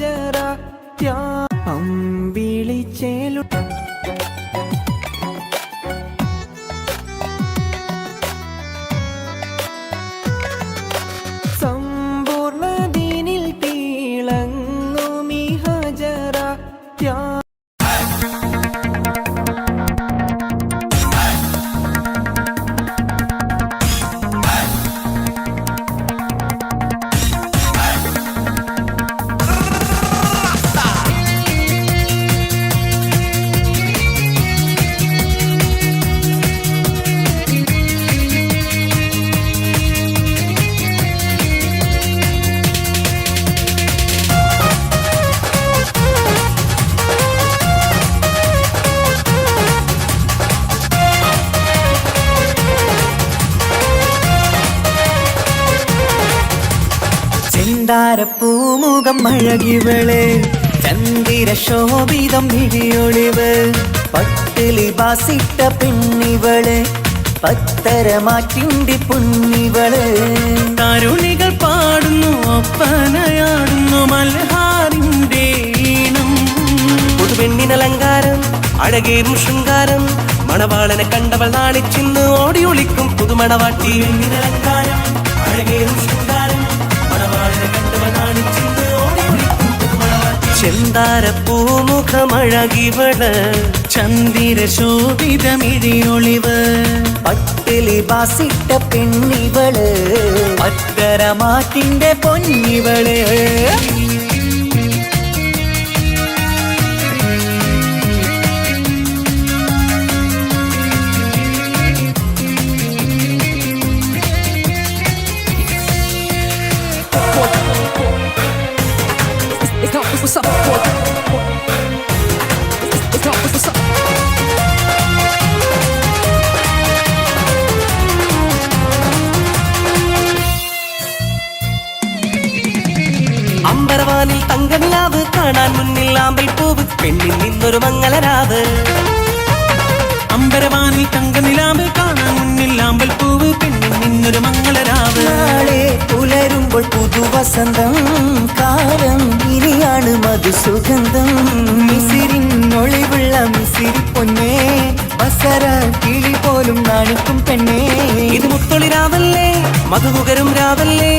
ഹജറ അമ്പിളിച്ചേലു സമ്പൂർണ്ണ ദീനിൽ തിളങ്ങുമി ഹജറ പൂമുഖം അഴകിവള് ചന്ദിര ശോഭിതം മിഴിയൊളിവ് പട്ടിലി ബാസിട്ട പെണ്ണിവള് പത്തരമാറ്റിന്റെ പൊന്നിവള് തരുണികൾ പാടുന്നു ഒപ്പനയാടുന്നു മൽഹാറിന്റെ ഈണം പുതുപെണ്ണിനലങ്കാരം അഴകേറും ശൃംഗാരം മണവാളനെ കണ്ടവൾ നാണിച്ചിന്ന് ഓടി ഒളിക്കും പുതുമണവാട്ടി പെണ്ണിനലങ്കാരം അഴകേറും ശൃംഗാരം ചെന്താര പൂമുഖമഴകിവള് ചന്ദിര ശോഭിതമിഴിയൊളിവ് പട്ടിലി ബാസിട്ട പെണ്ണിവള് പത്തരമാറ്റിന്റെ പൊന്നിവള് What's up? What's up? അമ്പരവാനിൽ തങ്കനിലാവ് കാണാൻ മുന്നിൽ ആമ്പൽ പൂവ് പെണ്ണിൽ നിന്നൊരു മംഗളരാവ് അമ്പരവാനിൽ തങ്കനിലാവ് കാണാൻ മുന്നിൽ ആമ്പൽ പൂവ് പെണ്ണിൽ നിന്നൊരു മംഗളരാവ് നാളെ പുലരുമ്പോൾ പുതുവസന്തം കാലം ഇനിയാണ് മധുസുഗന്ധം മിസിരിനൊളിവുള്ള മിസിരി പൊന്നേ വസര കിളി പോലും നാണിക്കും പെണ്ണേ ഇത് മുത്തൊളി രാവല്ലേ മധുകുകരും രാവല്ലേ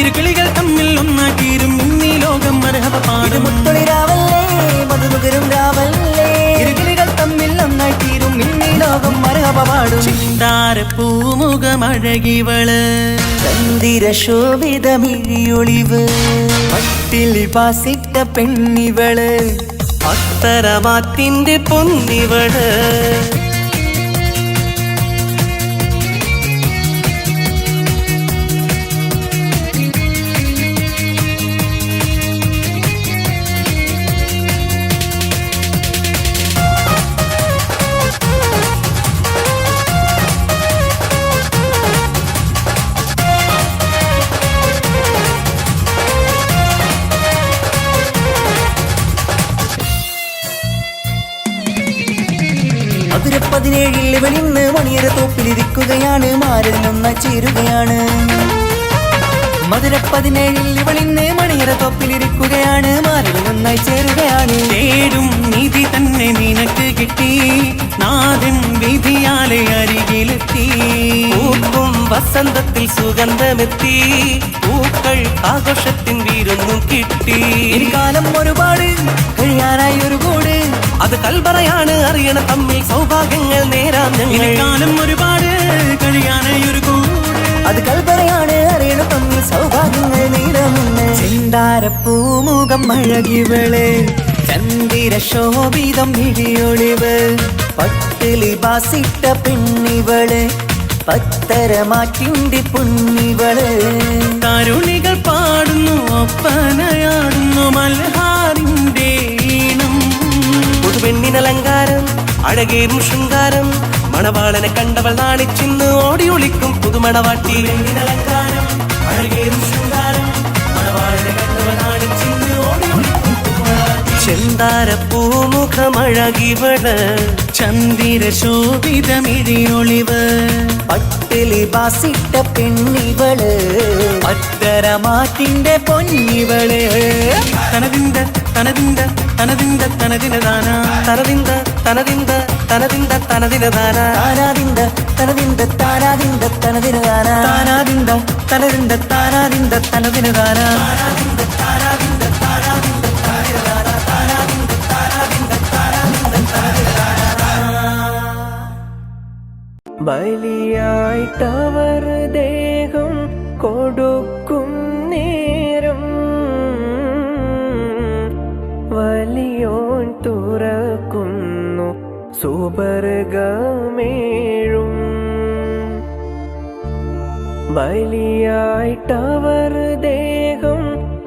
ഇരുകിളികൾ തമ്മിൽ ഒന്നാക്കിയിരും ഇന്നീ ലോകം മരഹബ പാടും മുത്തൊളി രാവല്ലേ മധുകുകരും രാവല്ലേ ഇരുകിളികൾ തമ്മിൽ ഒന്നാക്കിയിരും ഇന്നീ ലോകം മരഹബ പാടും ചിന്താര പൂമുഖമഴകിവള് ചന്ദിര ശോഭിതമിഴിയൊളിവ് പട്ടിലി ബാസിട്ട പെണ്ണിവള് പത്തരമാറ്റിന്റെ പൊന്നിവള് മധുര 17 വെളിന്ന് മണിയര തോപ്പിലിരിക്കുകയാണ് മാരനൊന്ന ചേരുകയാണ് മധുര 17 വെളിന്ന് മണിയര തോപ്പിലിരിക്കുകയാണ് മാരനൊന്നായി ചേരുകയാണ് തേടും നിധി തന്നെ നിനക്ക് കിട്ടി നാഥൻ വിധിയാലെ അരികിലെത്തി പൂക്കും വസന്തത്തിൽ സുഗന്ധമെത്തി പൂക്കൾ ആഘോഷത്തിൻ വീരൊന്നും കിട്ടി ഇനി കാലം ഒരുപാട് കഴിയാനായി ഒരു കൂട് അത് കൽബറയാണ് അറിയണ തമ്മിൽ സൗഭാഗ്യങ്ങൾ നേരാം ഞങ്ങൾ കാലം ഒരുപാട് കഴിയാനായി ഒരു കൂട് അത് കൽബറയാണ് അറിയണ തമ്മിൽ സൗഭാഗ്യങ്ങൾ നേരാം ചെന്താര പൂമുഖം അഴകിവള് ചന്ദിര ശോഭിതം മിഴിയൊളിവ് പട്ടിലി ബാസിട്ട പെണ്ണിവള് പത്തരമാറ്റിന്റെ പൊന്നിവള് തരുണികൾ പാടുന്നു ഒപ്പനയാടുന്നു മൽഹാറിന്റെ ഈണം പുതുപെണ്ണിനലങ്കാരം അഴകേറും ശൃംഗാരം മണവാളനെ കണ്ടവൾ നാണിച്ചിന്ന് ഓടി ഒളിക്കും പുതുമണവാട്ടി പെണ്ണിനലങ്കാരം അഴകേറും ശൃംഗാരം മണവാളനെ കണ്ടവൾ നാണിച്ചിന്ന് ഓടി ഒളിക്കും ചെന്താര പൂമുഖമഴകിവള് ചന്ദിര ശോഭിതമിഴിയൊളിവ് പട്ടിലി ബാസിട്ട പെണ്ണിവള് പത്തരമാറ്റിന്റെ പൊന്നിവള് തനതിന്റെ തനതിന്ത തനതിന്ത തനതിനദാന തനതിന്ത തനതിന്ത തനതിന്ത തനതിനദാന താനാതിന്ത തനതിന്ത താനാതിന്ത തനതിനദാന താനാതിന്ത തനതിന്ത താനാതിന്ത തനതിനദാന ബലിയായിട്ടവർ ദേഹം കൊടുക്കും നേരം വലിയോൻ തുറക്കുന്നു സുബർഗമേഴും ബലിയായിട്ടവർ ദേഹം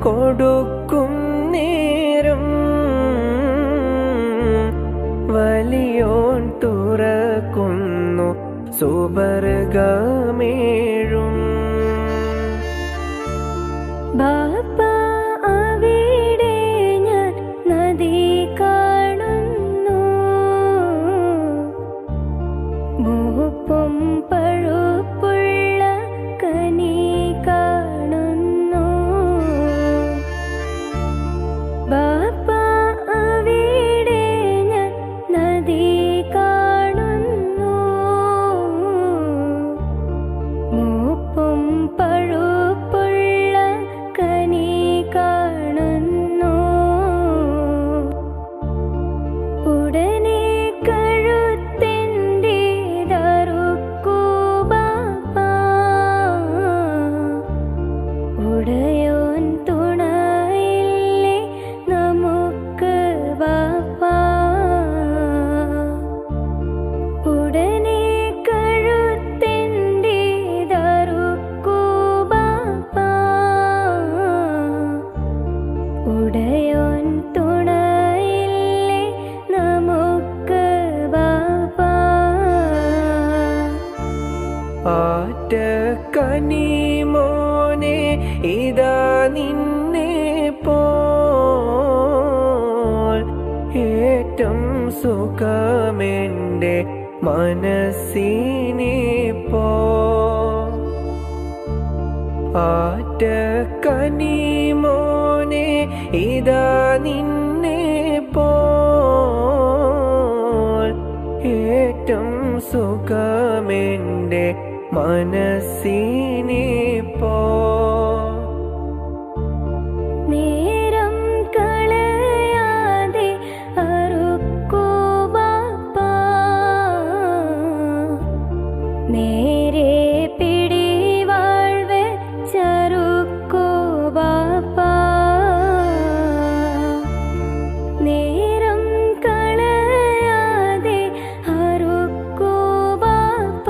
കൊടുക്കും നേരം വലിയോൻ തുറക്കുന്നു സുബർഗമേഴും ബാപ്പ അവിടെ ഞാൻ നദി കാണുന്നു മൂപ്പും പഴുപ്പുള്ള കനി കാണുന്നു ബാപ്പ അവിടെ ഞാൻ നദി കാണുന്നു മൂപ്പും പഴുപ്പുള്ള കനി കാണുന്നു ഉടനെ കഴുത്തിൻ്റെ ദറുക്കു ബാപ്പ ഉടയോൻ തുണയില്ലേ നമുക്ക് ബാപ്പ ഉടനെ കഴുത്തിൻ്റെ ദറുക്കു ബാപ്പ ഉടയോൻ തുണയില്ലേ നമുക്ക് ബാപ്പ ആറ്റ കനി മോനെ ഇതാ നിന്നെ പോൽ ഏറ്റം സുഖമെൻ്റെ മനസ്സിനെ പോ ആറ്റ കനി മോനെ ഇതാ നിന്നെ പോൽ ഏറ്റം സുഖമെൻ്റെ മനസ്സിനെ പോ നേരം കളയാതെ അറുക്കു ബാപ്പ നേരെ പിടിവാൾവ് ചറുക്കു ബാപ്പ നേരം കളയാതെ അറുക്കു ബാപ്പ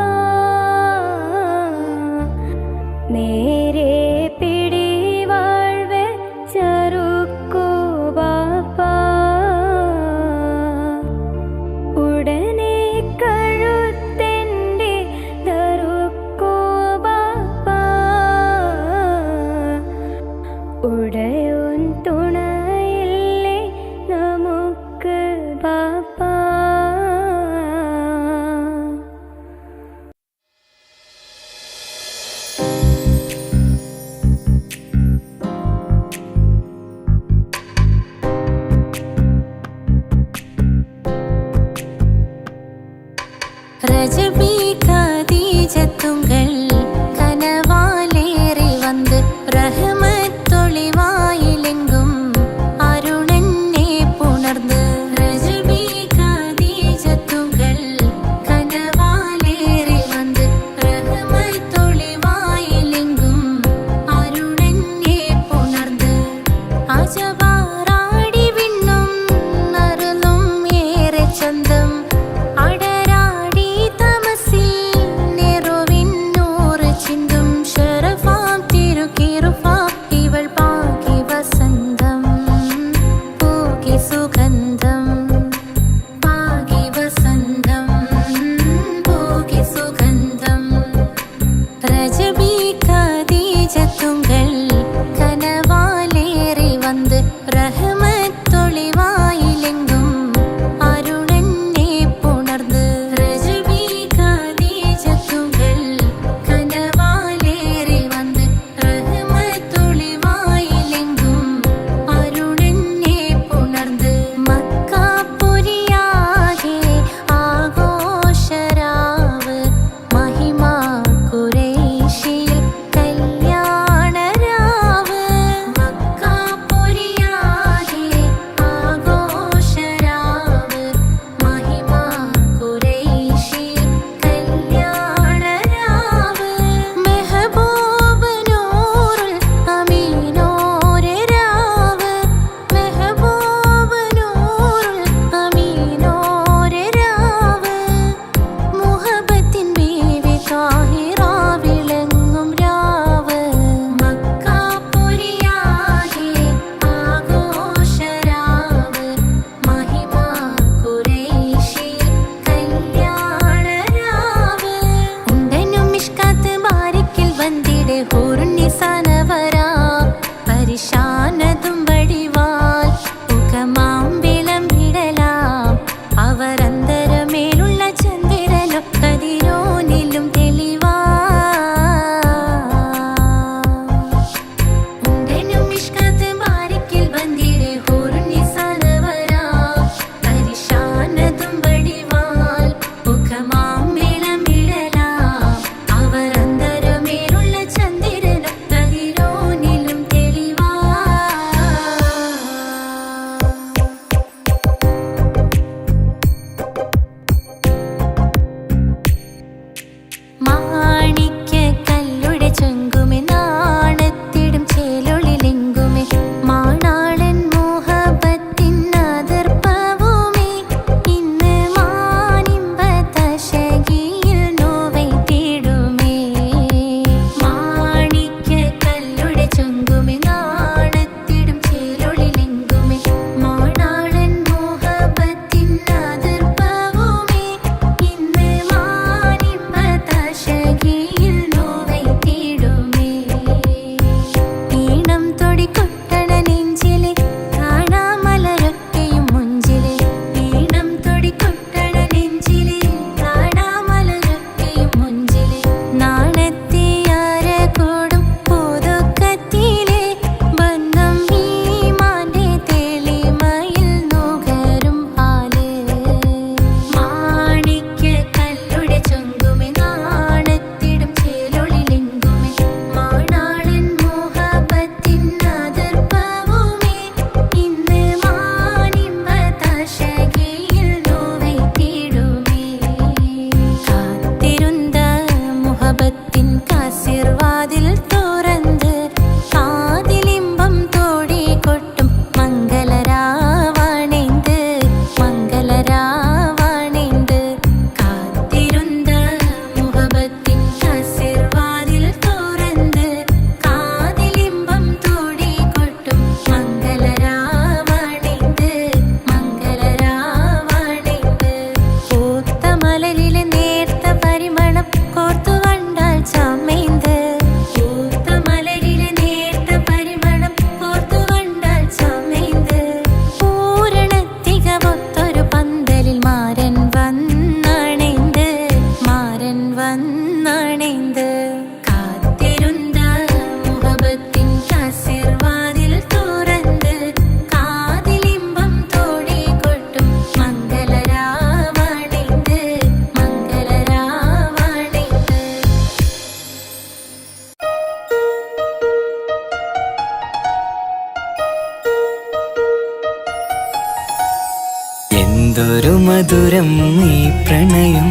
എന്തൊരു മധുരം ഈ പ്രണയം,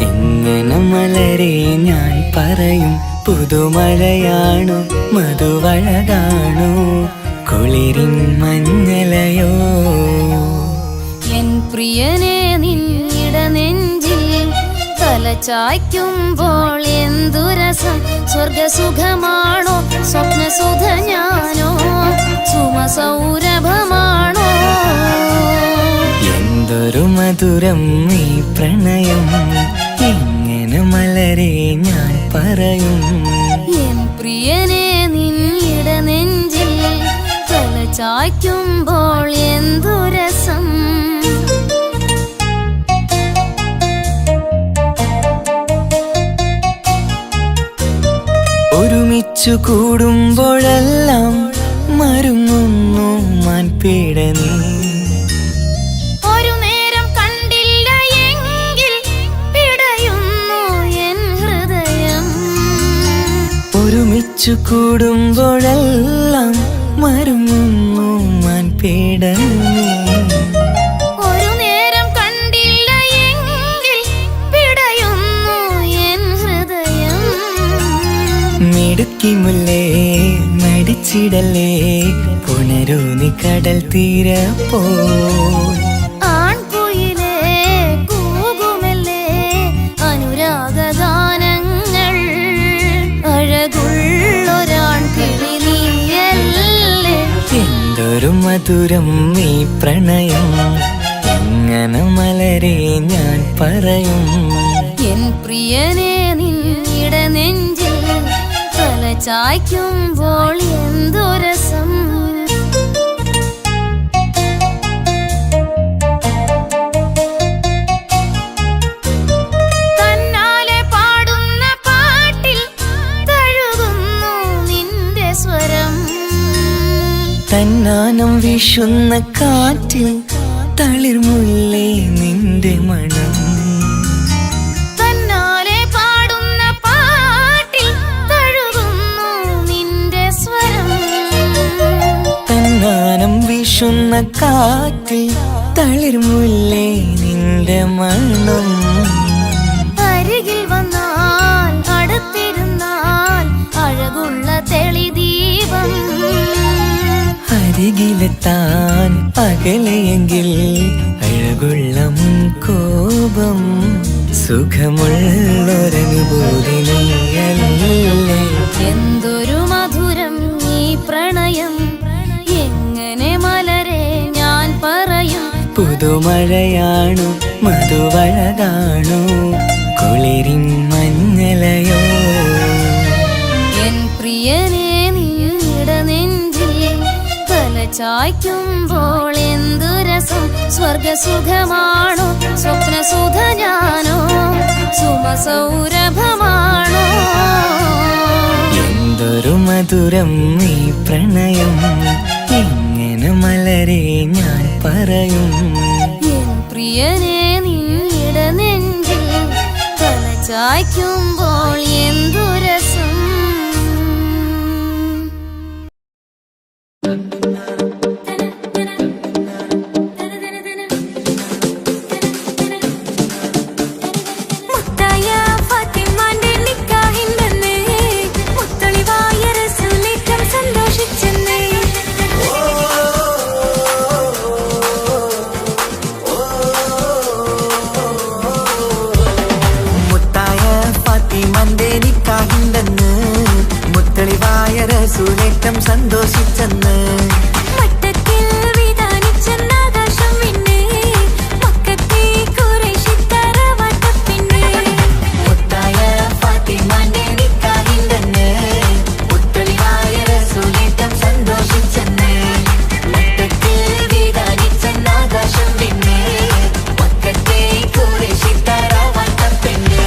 എങ്ങനെ മലരെ ഞാൻ പറയും. പുതുമഴയാണു മധുവഴകാണു കുളിരിൻ മഞ്ഞലയോ. എൻ പ്രിയനെ നിന്നിട നെഞ്ചിൽ തലചായ്ക്കുമ്പോൾ എന്തു രസം. സ്വർഗസുഖമാണോ സ്വപ്നസുധ ഞാനോ സുമസൗരഭമാണോ. എന്തൊരു മധുരം ഈ പ്രണയം, എങ്ങനെ മലരെ ഞാൻ പറയും. എൻ പ്രിയനെ നിന്നിട നെഞ്ചിൽ തലചായ്ക്കുമ്പോൾ എന്തു രസം. ഒരുമിച്ചു കൂടുമ്പോഴെല്ലാം മരുങ്ങുന്നു മാൻപീടനീ. ഒരു നേരം കണ്ടില്ല എങ്കിൽ പിടയുന്നു എൻ ഹൃദയം. ഒരുമിച്ചു കൂടുമ്പോഴെല്ലാം മരുങ്ങുന്നു മാൻപീടനീ. ഒരു നേരം കണ്ടില്ല എങ്കിൽ പിടയുന്നു എൻ ഹൃദയം. മിടുക്കി മുല്ലേ മടിച്ചിടലേ, പുണരൂ നീ കടൽ തീരപ്പോ. ആൺകുയിലേ കൂകുമല്ലേ അനുരാഗഗാനങ്ങൾ. അഴകുള്ളൊരാൺ കിളി നീയല്ലേ. എന്തൊരു മധുരം ഈ പ്രണയം, എങ്ങനെ മലരെ ഞാൻ പറയും. എൻ പ്രിയനെ നിന്നിട നെഞ്ചിൽ തലചായ്ക്കുമ്പോൾ എന്തു രസം. തന്നാലെ പാടുന്ന പാട്ടിൽ തഴുകുന്നു നിന്റെ സ്വരം. തന്നാനം വീശുന്ന കാറ്റിൽ തളിർമുല്ലേ നിന്റെ മണം. തന്നാലെ പാടുന്ന പാട്ടിൽ തഴുകുന്നു നിന്റെ സ്വരം. തന്നാനം വീശുന്ന കാറ്റിൽ തളിർമുല്ലേ നിന്റെ മണം. അരികിൽ വന്നാൽ അടുത്തിരുന്നാൽ അഴകുള്ള തെളിദീപം. അരികിലെത്താൻ അകലെയെങ്കിൽ അഴകുള്ള കോപം. സുഖമുള്ളൊരനുഭൂതി നീയല്ലേ. എന്തൊരു മധുരം ഈ പ്രണയം, എങ്ങനെ മലരെ ഞാൻ പറയും. പുതുമഴയാണു മധുവഴകാണു കുളിരിൻ മഞ്ഞലയോ. എൻ പ്രിയനെ നിന്നിട നെഞ്ചിൽ തലചായ്ക്കുമ്പോൾ എന്തു രസം. സ്വർഗസുഖമാണോ സ്വപ്നസുധ ഞാനോ സുമസൗരഭമാണോ. എന്തൊരു മധുരം ഈ പ്രണയം, എങ്ങനെ മലരെ ഞാൻ പറയും. എൻ പ്രിയനെ നിന്നിട നെഞ്ചിൽ തലചായ്ക്കുമ്പോൾ എന്തു രസം. മുത്തായ ഫാത്തിമാന്റെ നിക്കാഹിന്റെന്ന് മുത്തളിവായ റസൂലേറ്റം സന്തോഷിച്ചെന്ന്. മുത്തായ ഫാത്തിമന്റെ നിക്കാഹിന്റെന്ന് മുത്തളിവായ റസൂലേറ്റം സന്തോഷിച്ചെന്ന്. മട്ടത്തിൽ വിധാനിച്ചെന്നാകാശം പിന്നെ മക്കത്തെ ഖുറൈശിത്തറ വട്ടപ്പിന്നെ. മുത്തായ ഫാത്തിമന്റെ നിക്കാഹിന്റെന്ന് മുത്തളിവായ റസൂലേറ്റം സന്തോഷിച്ചെന്ന്. മട്ടത്തിൽ വിധാനിച്ചെന്നാകാശം പിന്നെ മക്കത്തെ ഖുറൈശിത്തറ വട്ടപ്പിന്നെ.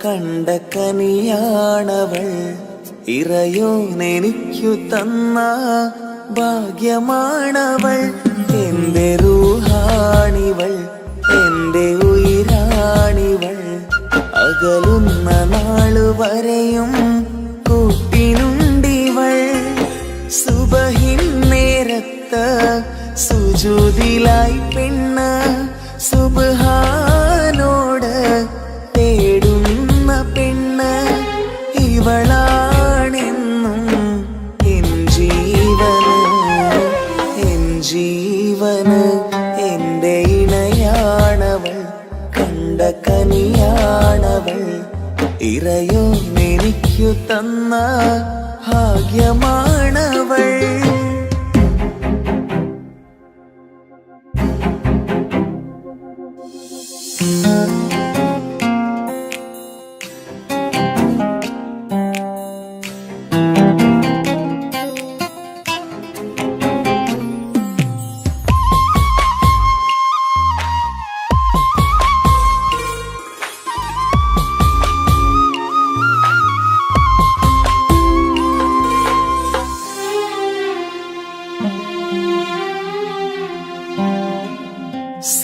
കണ്ട കനിയാണവൾ, ഇറയോനെനിക്കു തന്ന ഭാഗ്യമാണവൾ. എന്റെ റൂഹാണിവൾ, എന്റെ ഉയിരാണിവൾ, അകലുന്ന നാളു വരെയും കൂട്ടിനുണ്ടിവൾ. സുബഹിൻ നേരത്ത് സുജൂദിലായി പെണ്ണ് സുബ്ഹാനോട് തേടുന്ന പെണ്ണ് ഇവളാണെന്നും എൻ ജീവന്, എൻ ജീവന്. എന്റെ ഇണയാണവൾ, കണ്ട കനിയാണവൾ, ഇറയോനെനിക്കു തന്ന ഭാഗ്യമാണവൾ.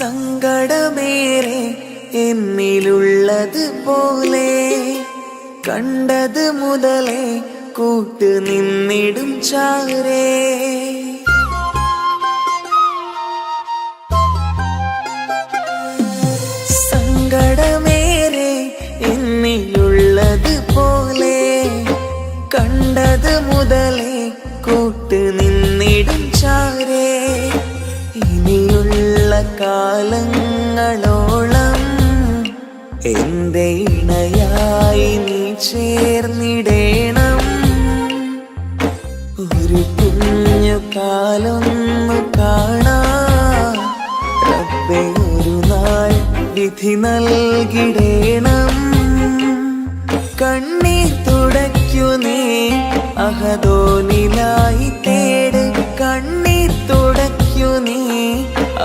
സങ്കടമേറെ എന്നിലുള്ളത് പോലെ കണ്ടത് മുതലേ കൂട്ട് നിന്നിടും ചാരേ. സങ്കടമേറെ എന്നിലുള്ളത് പോലെ കണ്ടത് മുതലേ കൂട്ട് നിന്നിടും ചാരേ. ഇനിയുള്ള കാലങ്ങളോളം എന്റെ ഇണയായി നീ ചേർന്നിടേണം. ഒരു കുഞ്ഞു കാലൊന്നു കാണാൻ റബ്ബേ ഒരു നാൾ വിധി നൽകിടേണം. കണ്ണീർ തുടയ്ക്കു നീ അഹദോനിലായി തേട്, കണ്ണീർ തുടയ്ക്കു നീ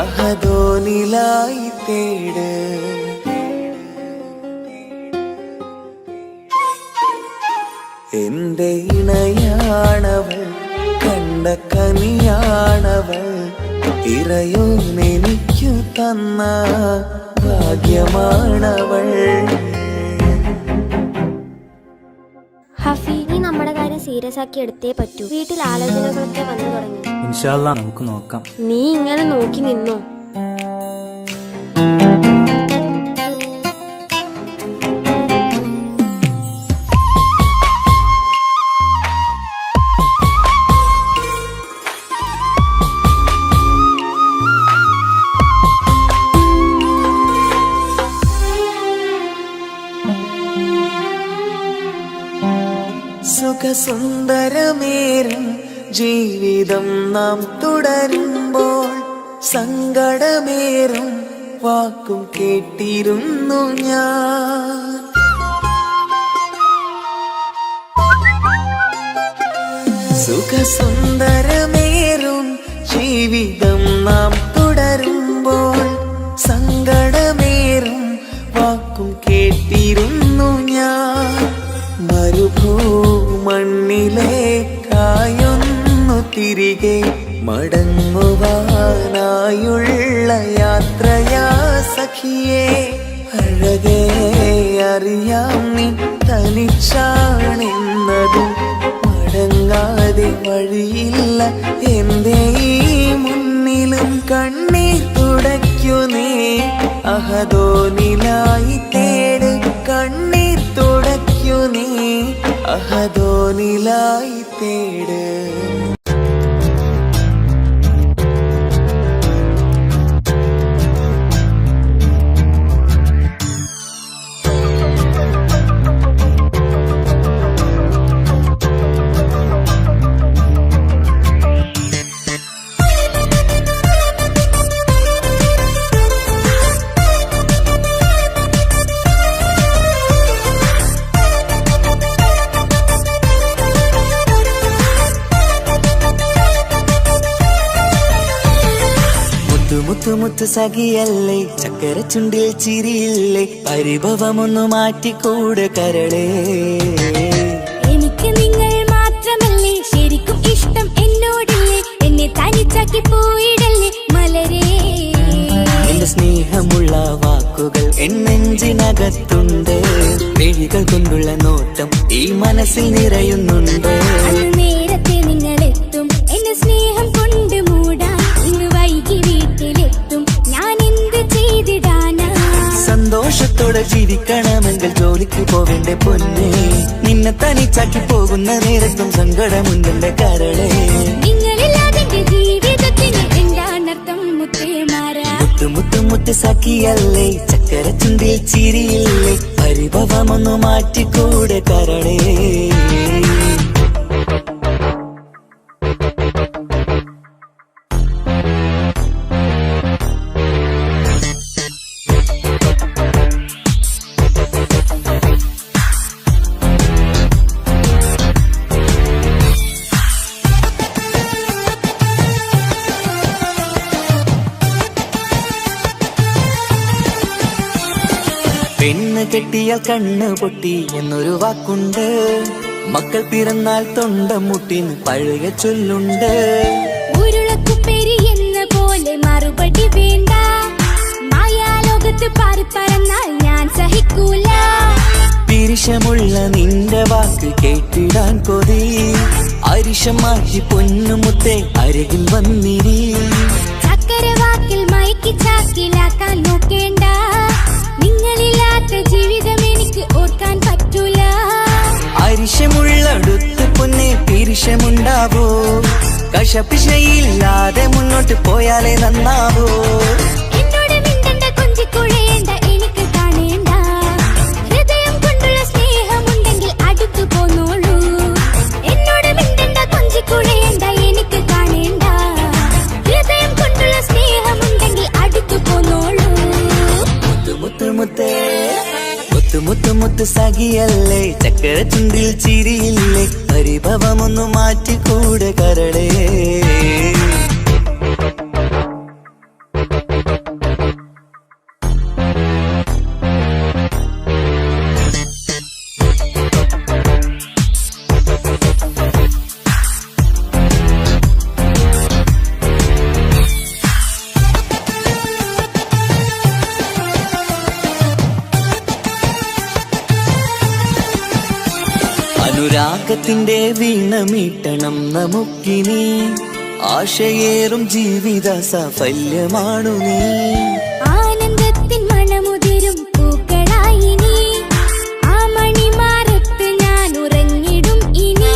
അഹദോനിലായി തേട്. എന്റെ ഇണയാണവൾ, കണ്ട കനിയാണവൾ, ഇറയോനെനിക്കു തന്ന ഭാഗ്യമാണവൾ. ഹഫി, നീ നമ്മുടെ കാര്യം സീരിയസ് ആക്കി എടുത്തേ പറ്റൂ. വീട്ടിൽ ആലോചനകളൊക്കെ വന്നു തുടങ്ങി. ഇൻഷാ അല്ലാഹ് നമുക്ക് നോക്കാം. നീ ഇങ്ങനെ നോക്കി നിന്നോ? സുഖസുന്ദരമേറും ജീവിതം നാം തുടരുമ്പോൾ സങ്കടമേറും വാക്കും കേട്ടിരുന്നു ഞാൻ. സുഖസുന്ദരമേറും ജീവിതം നാം തുടരുമ്പോൾ സങ്കടമേറും വാക്കും കേട്ടിരുന്നു ഞാൻ. മരുഭൂമണ്ണിലേക്കായൊന്നു തിരികെ മടങ്ങുവാനായുള്ള യാത്രയാ സഖിയേ. അഴകേ അറിയാം നീ തനിച്ചാണെന്നതും മടങ്ങാതെ വഴിയില്ല എന്റെ ഈ മുന്നിലും. കണ്ണീർ തുടയ്ക്കു നീ അഹദോനിലായി തേട്, കണ്ണീർ തുടയ്ക്കു നീ അഹദോനിലായി തേട്. മുത്തു സഖിയല്ലേ ചക്കര ചുണ്ടിൽ ചിരിയില്ലേ പരിഭവമൊന്നു മാറ്റിക്കൂടെ കരളേ എനിക്ക് നിങ്ങൾ മാത്രമല്ലേ ശരിക്കും ഇഷ്ടം എന്നോടില്ലേ എന്നെ തനിച്ചാക്കി പോയിടല്ലേ മലരേ എന്റെ സ്നേഹമുള്ള വാക്കുകൾ എന്നെഞ്ചിനകത്തുണ്ട് മിഴികൾ കൊണ്ടുള്ള നോട്ടം ഈ മനസ്സിൽ നിറയുന്നുണ്ട് അന്ന് നേരത്തെ നിങ്ങളെത്തും എന്നെ സ്നേഹം കൊണ്ട് മൂടാൻ ഇന്ന് വൈകി വീട്ടിലെത്തും ഞാൻ എന്ത് ചെയ്തിടാനാ സന്തോഷത്തോടെ ജീവിക്കണമെങ്കിൽ ജോലിക്ക് പോവേണ്ട പൊന്നേ നിന്നെ തനിച്ചാക്കി പോകുന്ന നേരത്തും സങ്കടമുണ്ടെന്റെ കരളേ നിങ്ങളില്ലാതെ എന്റെ ജീവിതത്തിന് എന്താണർത്ഥം മുത്തേമാരാ മുത്ത് സഖിയല്ലേ ചക്കര ചുണ്ടിൽ ചിരിയില്ലേ പരിഭവമൊന്നു മാറ്റിക്കൂടെ കരളേ പെണ്ണ് കെട്ടിയാൽ കണ്ണ് പൊട്ടി എന്നൊരു വാക്കുണ്ട് മക്കൾ പിറന്നാൽ തൊണ്ട മുട്ടിന് പഴയ ചൊല്ലുണ്ട് ഉരുളക്കുപ്പേരി എന്ന പോലെ മറുപടി വേണ്ട മായാലോകത്ത് പാറി പറന്നാൽ ഞാൻ സഹിക്കൂല പിരിശമുള്ള നിന്റെ വാക്ക് കേട്ടിടാൻ കൊതി അരിശം മാറ്റി പൊന്നുമുത്തേ അരികിൽ വന്നിരി ചക്കര വാക്കിൽ മയക്കി ചാക്കിലാക്കാൻ നോക്കേണ്ട നിങ്ങളില്ലാത്ത ജീവിതം എനിക്ക് ഓർക്കാൻ പറ്റൂല അരിശമുള്ളടുത്ത് പൊന്നെ പിരിശമുണ്ടാവോ കശപിശയില്ലാതെ മുന്നോട്ട് പോയാലേ നന്നാവോ എന്നോട് മിണ്ടണ്ട കൊഞ്ചിക്കുഴയേണ്ട എനിക്ക് കാണേണ്ട ഹൃദയം കൊണ്ടുള്ള സ്നേഹമുണ്ടെങ്കിൽ അടുത്തു പോന്നോളൂ എന്നോട് മിണ്ടണ്ട കൊഞ്ചിക്കുഴയേണ്ട എനിക്ക് കാണേണ്ട ഹൃദയം കൊണ്ടുള്ള സ്നേഹമുണ്ടെങ്കിൽ അടുത്തു പോന്നോളൂ മുത്ത് സഖിയല്ലേ ചക്കര ചുണ്ടിൽ ചിരിയില്ലേ പരിഭവമൊന്നു മാറ്റിക്കൂടെ കരളേ അനുരാഗത്തിന്റെ വീണ മീട്ടണം നമുക്കിനി ആശയേറും ജീവിത സാഫല്യമാണു നീ ആനന്ദത്തിൻ മണമുതിരും പൂക്കളായി നീ ആ മണിമാറത്ത് ഞാൻ ഉറങ്ങിടും ഇനി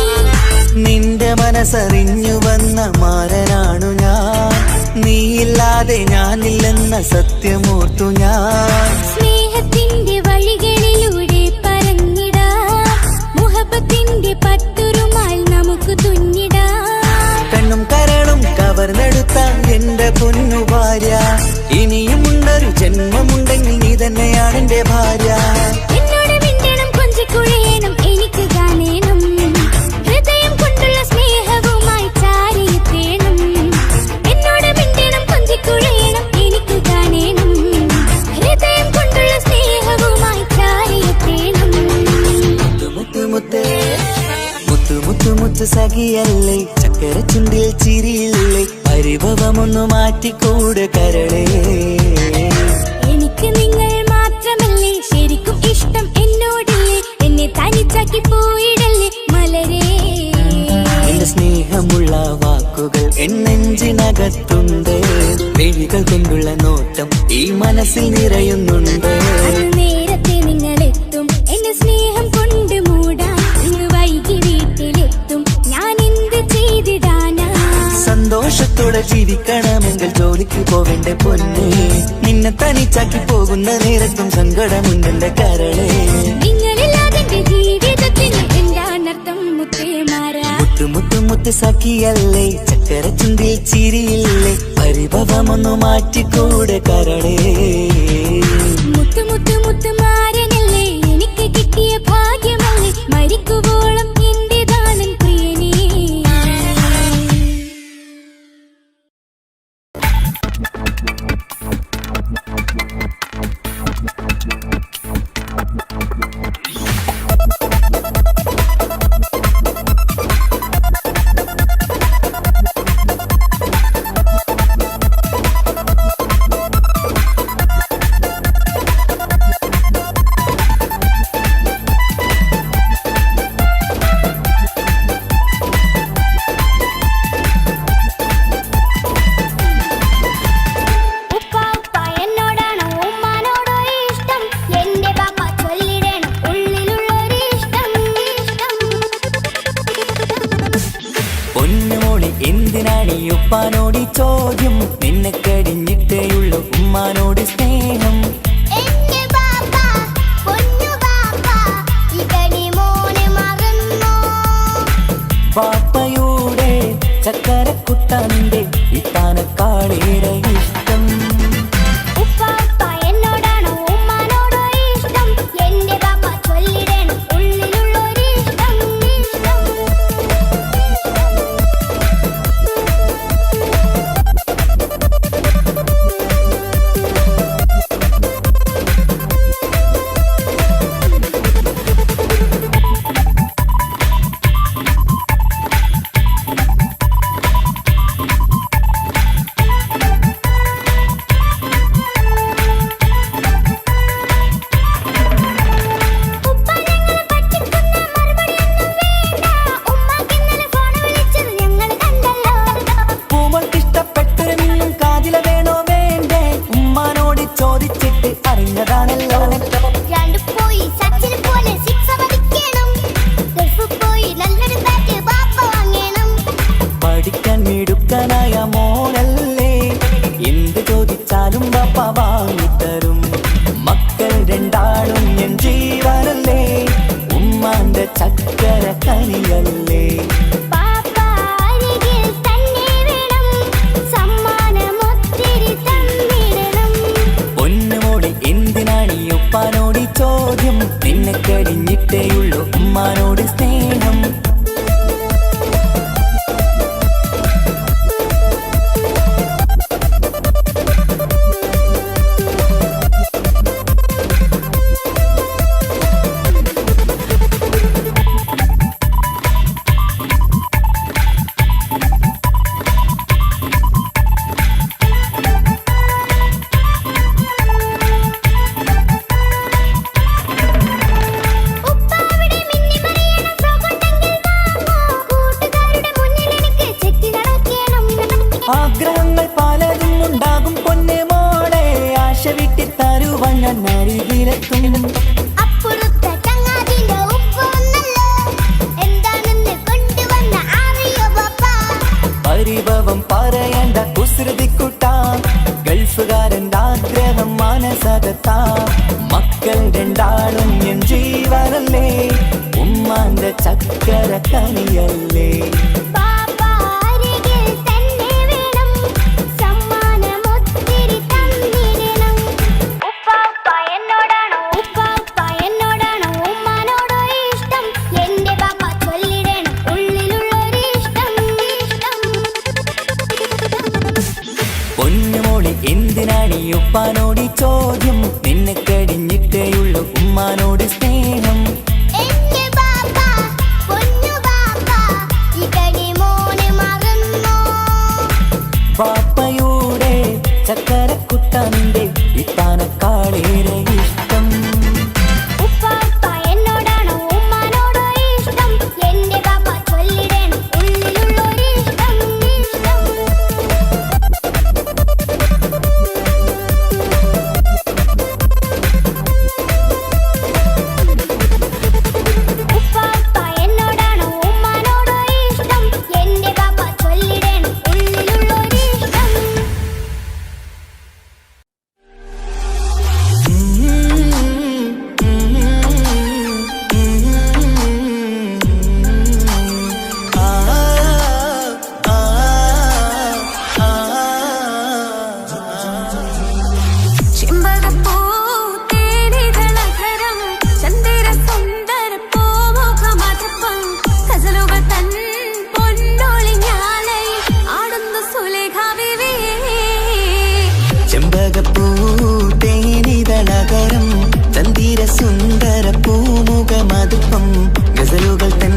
നിന്റെ മനസ്സറിഞ്ഞു വന്ന മാരനാണു ഞാൻ നീയില്ലാതെ ഞാനില്ലെന്ന സത്യമോർത്തു ഞാൻ സ്നേഹത്തിന്റെ വഴികളിലൂടെ പറന്നിടാം മുഹബത്തിന്റെ പട്ടുറുമാൽ നമുക്ക് തുന്നിടാം കണ്ണും കരളും കവർന്നെടുത്ത എന്റെ പൊന്നു ഭാര്യ ഇനിയുമുണ്ടൊരു ജന്മമുണ്ടെങ്കിൽ നീ തന്നെയാണ് എന്റെ ഭാര്യ എന്നോട് മിണ്ടണം കൊഞ്ചിക്കുഴയണം എനിക്ക് കാണേണം ഹൃദയം കൊണ്ടുള്ള സ്നേഹവുമായി ചാരിയെത്തേണം എന്നോട് മിണ്ടണം കൊഞ്ചിക്കുഴയണം എനിക്ക് കാണേണം ഹൃദയം കൊണ്ടുള്ള സ്നേഹവുമായി ചാരിയെത്തേണം മുത്ത് സഖിയല്ലേ ചക്കര ചുണ്ടിൽ ചിരിയില്ലേ പരിഭവമൊന്നു മാറ്റിക്കൂടെ കരളേ എനിക്ക് നിങ്ങൾ മാത്രമല്ലേ ശരിക്കും ഇഷ്ടം എന്നോടില്ലേ എന്നെ തനിച്ചാക്കി പോയിടല്ലേ മലരേ എന്റെ സ്നേഹമുള്ള വാക്കുകൾ എന്നെഞ്ചിനകത്തുണ്ട് മിഴികൾ കൊണ്ടുള്ള നോട്ടം ഈ മനസ്സിൽ നിറയുന്നുണ്ട് അന്ന് നേരത്തെ നിങ്ങളെത്തും എന്നെ സ്നേഹം കൊണ്ട് മൂടാൻ ഇന്ന് വൈകി വീട്ടിലെത്തും ഞാൻ എന്ത് ചെയ്തിടാനാ സന്തോഷത്തോടെ ജീവിക്കണമെങ്കിൽ ജോലിക്ക് പോവേണ്ട പൊന്നേ നിന്നെ തനിച്ചാക്കി പോകുന്ന നേരത്തും സങ്കടമുണ്ടെന്റെ കരളേ നിങ്ങളില്ലാതെ എന്റെ ജീവിതത്തിന് എന്താണർത്ഥം മുത്തേമാരാ മുത്ത് സഖിയല്ലേ ചക്കര ചുണ്ടിൽ ചിരിയില്ലേ പരിഭവമൊന്നു മാറ്റിക്കൂടെ കരളേ മുത്ത് മാരനല്ലേ എനിക്ക് കിട്ടിയ ഭാഗ്യമല്ലേ മരിക്കുവോളം എന്റേതാണൻ പ്രിയനേ ഉപ്പാനോട് ചോദ്യം നിന്നെ കഴിഞ്ഞിട്ടേയുള്ള ഉമ്മാനോട് സ്നേഹം പാപ്പയുടെ ചക്കരക്കുട്ടന്റെ ഇത്താനക്കാളേറെ ഇഷ്ടം പഠിക്കാൻ മോനല്ലേ എന്ത് ചോദിച്ചാലും ബാപ്പ വാങ്ങിത്തരും മക്കൾ രണ്ടാളും എൻ ജീവനല്ലേ ഉമ്മാന്റെ ചക്കര കനിയല്ലേ പൊന്നുമോളെ എന്തിനാണ് ഈ ഉപ്പാനോട് ചോദ്യം നിന്നെ കഴിഞ്ഞിട്ടേയുള്ളൂ ഉമ്മാനോട് സ്നേഹം ആഗ്രഹങ്ങൾ പലതും ഉണ്ടാകും പൊന്നെ മോളെ ആശ വിട്ടി തരുവാൻ ഞാൻ അരികിലെത്തും പരിഭവം പറയണ്ട കുസൃതിക്കുട്ട ഗൾഫുകാരൻ്റെ ആഗ്രഹം മനസ്സകത്താ മക്കൾ രണ്ടാളും എൻ ജീവനല്ലേ ഉമ്മാന്റെ ചക്കര കനിയല്ലേ പൊന്നുമോളെ എന്തിനാണ് ഈ ഉപ്പാനോട് ചോദ്യം നിന്നെ കഴിഞ്ഞിട്ടേയുള്ളൂ ഉമ്മാനോട് സ്നേഹം പാപ്പയുടെ ചക്കരക്കുട്ടന്റെ ഇത്താനക്കാളേറെ ഇഷ്ടം ചെമ്പകപ്പൂതേനിതളകരം ചന്ദിര സുന്ദര പൂമുഖമതുപ്പം ഗസലുകൾ തൻ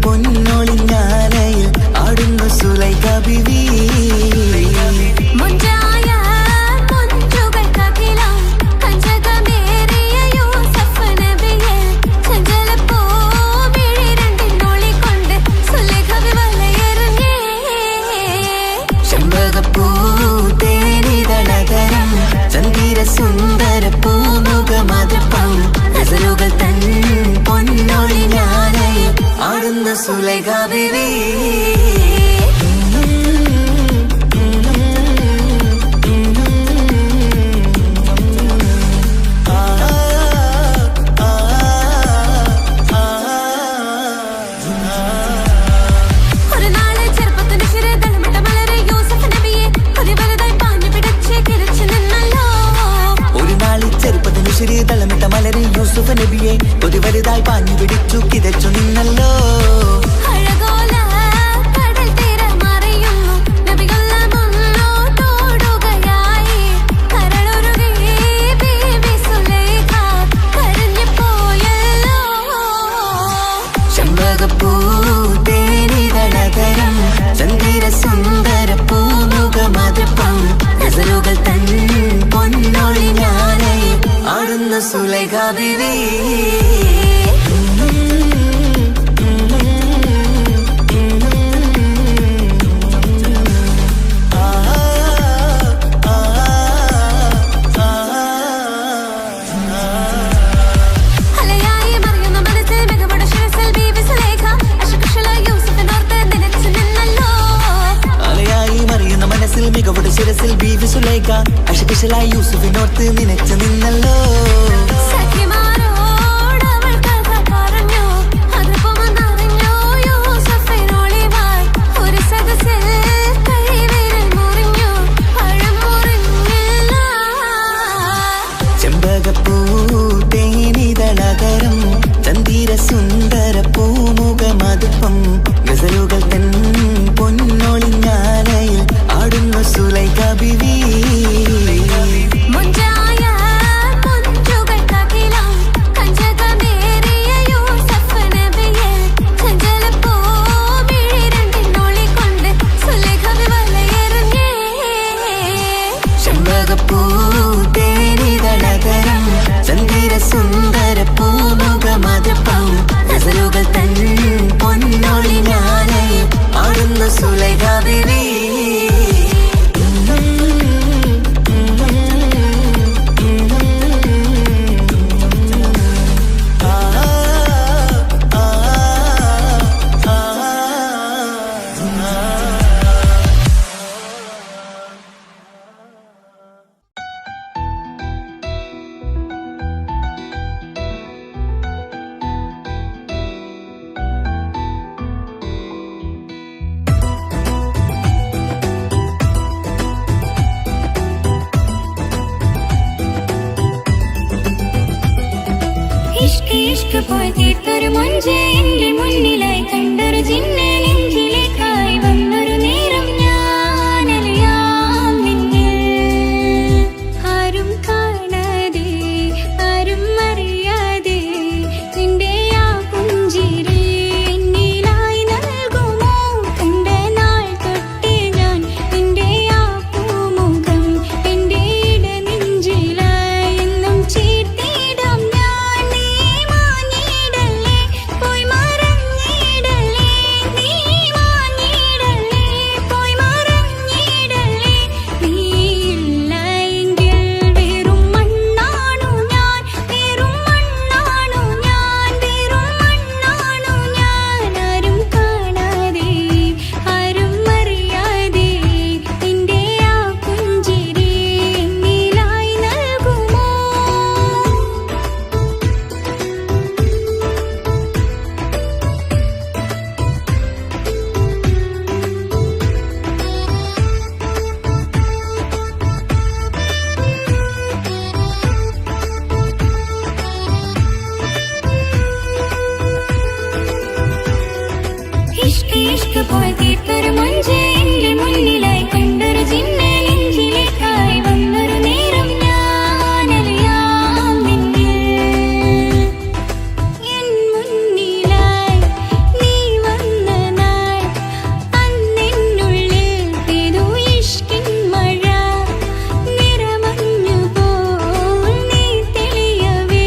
പൊന്നൊളിഞ്ഞാലയിൽ ആടുന്നു സുലൈഖ ബീവി സുന്ദര പൂമുഖമതുപ്പം ഗസലുകൾ തൻ പൊന്നൊളിഞ്ഞാലയിൽ ആടുന്ന സുലൈഖ ബീവി ചെമ്പകപ്പൂ തേനിതളതരം ചന്ദിര സുന്ദര പൂമുഖമതൃപ്പം ഗസലുകൾ തൻ പൊന്നൊളി ഞാനേ ആടുന്ന സുലൈഖ ബീവി മികവുടെ ശിരസിൽ ബീവി സുലൈഖ അശകുശലായി യൂസുഫിനോർത്ത് നിനച്ചു നിന്നല്ലോ ചെമ്പകപ്പൂ തേനിതളതരം ചന്ദിര സുന്ദര പൂമുഖമതുപ്പം ഗസലുകൾ തൻ പൊന്നൊളി ഞാനയിൽ ആടുന്ന സുലൈഖ ബീവി ചെമ്പകപ്പൂ തേനിതളതരം ചന്ദിര സുന്ദര പൂമുഖമതുപ്പം ഗസലുകൾ തൻ പൊന്നൊളി ഞാനയിൽ ആടുന്ന സുലൈഖ ബീവി ഇഷ്ക് പോയി തീർത്തൊരു മൊഞ്ച് എന്റെ മുന്നിലായി കണ്ടൊരു ജിന്നെ നെഞ്ചിലേക്കായി വന്നൊരു നേരം ഞാനലിയാം നിന്നിൽ ആരും കാണാതെ ആരും അറിയാതെ നിന്റെ ആ പുഞ്ചിരി എന്നിലായി നൽകുമോ കണ്ട നാൾ തൊട്ടേ ഞാൻ നിന്റെ ആ പൂമുഖം എന്റെ ഇടനെഞ്ചിലായി എന്നും ചേർത്തിടാം ഞാൻ നീ മാഞ്ഞിടല്ലേ പോയി മറഞ്ഞിടല്ലേ നീ മാഞ്ഞിടല്ലേ പോയി മറഞ്ഞിടല്ലേ നീ ഇല്ല എങ്കിൽ വെറും മണ്ണാണു ഞാൻ വെറും മണ്ണാണു ഞാൻ വെറും മണ്ണാണു ഞാൻ ആരും കാണാതെ ആരും അറിയാതെ നിന്റെ ആ പുഞ്ചിരി എന്നിലായി നൽകുമോ ഇഷ്ക് പോയി തീർത്തൊരു മൊഞ്ച് എന്റെ മുന്നിലായി കണ്ടൊരു ജിന്നെ നെഞ്ചിലേക്കായി വന്നൊരു നേരം ഞാനലിയാം നിന്നിൽ എൻ മുന്നിലായി നീ വന്ന നാൾ അന്നെന്നുള്ളിൽ പെയ്തു ഇഷ്കിൻ മഴ നിറമഞ്ഞു പോൽ നീ തെളിയവേ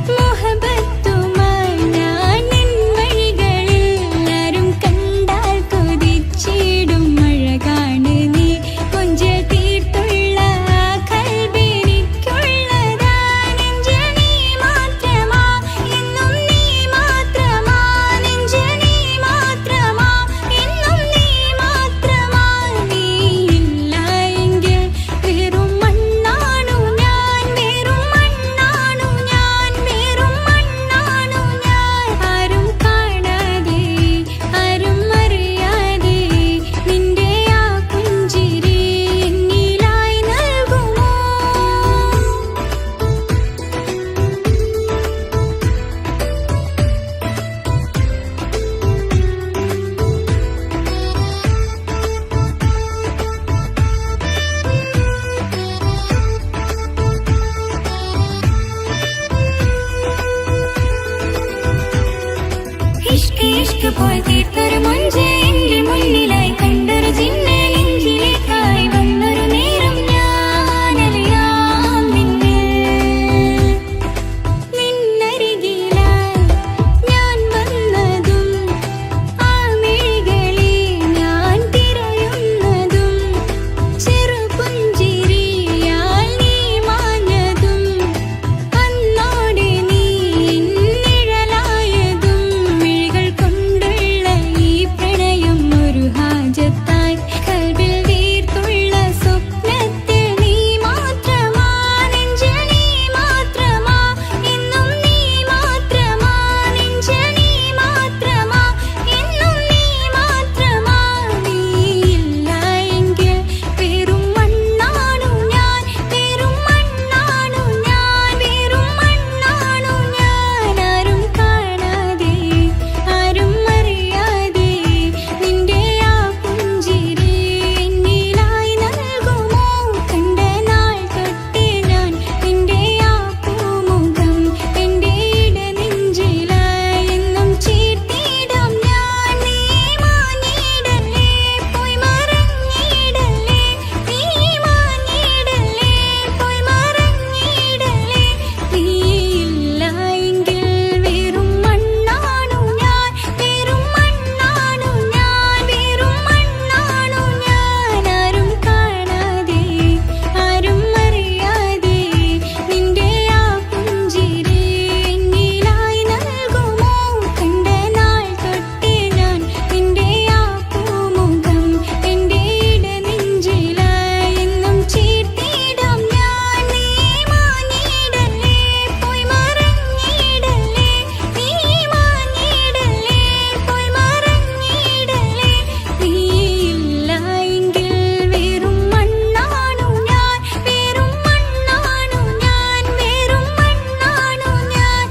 മുഹബത്തുമായി ഞാൻ നിൻ വഴികളിൽ ആരും കണ്ടാൽ കൊതി തീർത്ത് ഇഷ്ക് പോയി തീർത്തൊരു മൊഞ്ച് എന്റെ മുന്നിലായി കണ്ടൊരു ജിന്നെ നെഞ്ചിലേക്കായി വന്നൊരു നേരം ഞാനറിയാം നിന്നരികിലായി ഞാൻ വന്നതും ആ മിഴികളിൽ ഞാൻ തിരയുന്നതും ചെറുപുഞ്ചിരിയാൽ നീ മാഞ്ഞതും അന്നോടെ നീ നിഴലായതും മിഴികൾ കൊണ്ടുള്ള ഈ പ്രണയം ഒരു ഹാജത്തായി കൽവിൽ തീർത്തുള്ള സ്വപ്നത്തിൽ നീ മാത്രമാ നെഞ്ചിൽ നീ മാത്രമാ എന്നും നീ മാത്രമാ നെഞ്ചിൽ നീ മാത്രമാ എന്നും നീ മാത്രമാ നീയില്ല എങ്കിൽ വെറും മണ്ണാണു ഞാൻ വെറും മണ്ണാണു ഞാൻ വെറും മണ്ണാണു ഞാൻ ആരും കാണാതെ ആരും അറിയാതെ നിന്റെ ആ പുഞ്ചിരി എന്നിലായി നൽകുമോ കണ്ട നാൾ തൊട്ടേ ഞാൻ നിന്റെ ആ പൂമുഖം എന്റെ ഇടനെഞ്ചിലായി എന്നും ചേർത്തിടാം ഞാൻ നീ മാഞ്ഞിടല്ലേ പോയി മറഞ്ഞിടല്ലേ നീ മാഞ്ഞിടല്ലേ പോയി മറഞ്ഞിടല്ലേ നീയില്ല എങ്കിൽ വെറും മണ്ണാണു ഞാൻ വെറും മണ്ണാണു ഞാൻ വെറും മണ്ണാണു ഞാൻ ആരും കാണാതെ ആരും അറിയാതെ നിന്റെ ആ പുഞ്ചിരി എന്നിലായി നൽകുമോ കണ്ട നാൾ തൊട്ടേ ഞാൻ നിന്റെ ആ പൂമുഖം എന്റെ ഇടനെഞ്ചിലായി എന്നും ചേർത്തിടാം ഞാൻ നീ മാഞ്ഞിടല്ലേ പോയി മറഞ്ഞിടല്ലേ നീ മാഞ്ഞിടല്ലേ പോയി മറഞ്ഞിടല്ലേ നീയില്ല എങ്കിൽ വെറും മണ്ണാണു ഞാൻ വെറും മണ്ണാണു ഞാൻ വെറും മണ്ണാണു ഞാൻ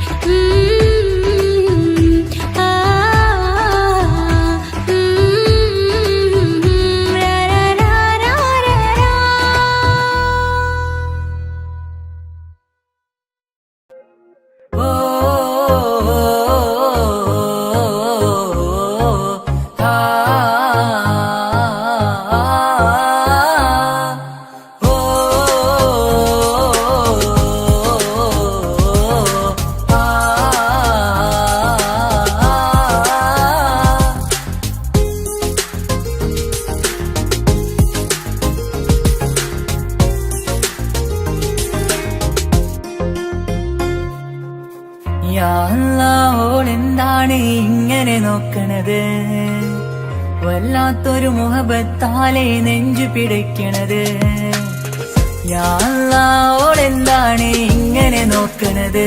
ഓളെന്താണ് ഇങ്ങനെ നോക്കണത് വല്ലാത്തൊരു മുഹബത്താലെ നെഞ്ചു പിടയ്ക്കണത് ഓളെന്താണ് ഇങ്ങനെ നോക്കണത്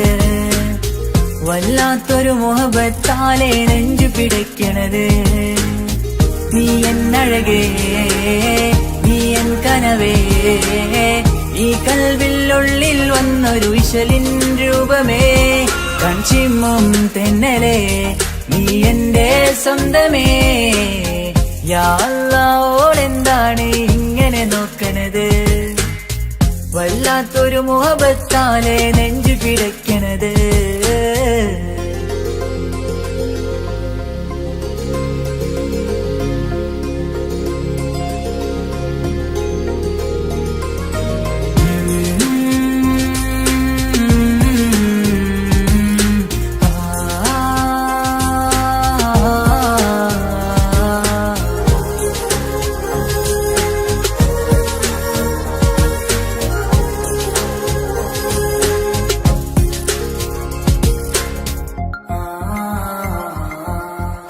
വല്ലാത്തൊരു മുഹബത്താലെ നെഞ്ചു പിടയ്ക്കണത് നീ എന്നഴകേ നീ എൻ കനവേ ഈ കൽവില്ലുള്ളിൽ വന്നൊരു വിശലിൻ രൂപമേ കൺചിമ്മും തെന്നലേ നീ എന്റെ സ്വന്തമേ ഓളെന്താണ് ഇങ്ങനെ നോക്കണത് വല്ലാത്തൊരു മുഹബത്താലെ നെഞ്ചു പിടയ്ക്കണത്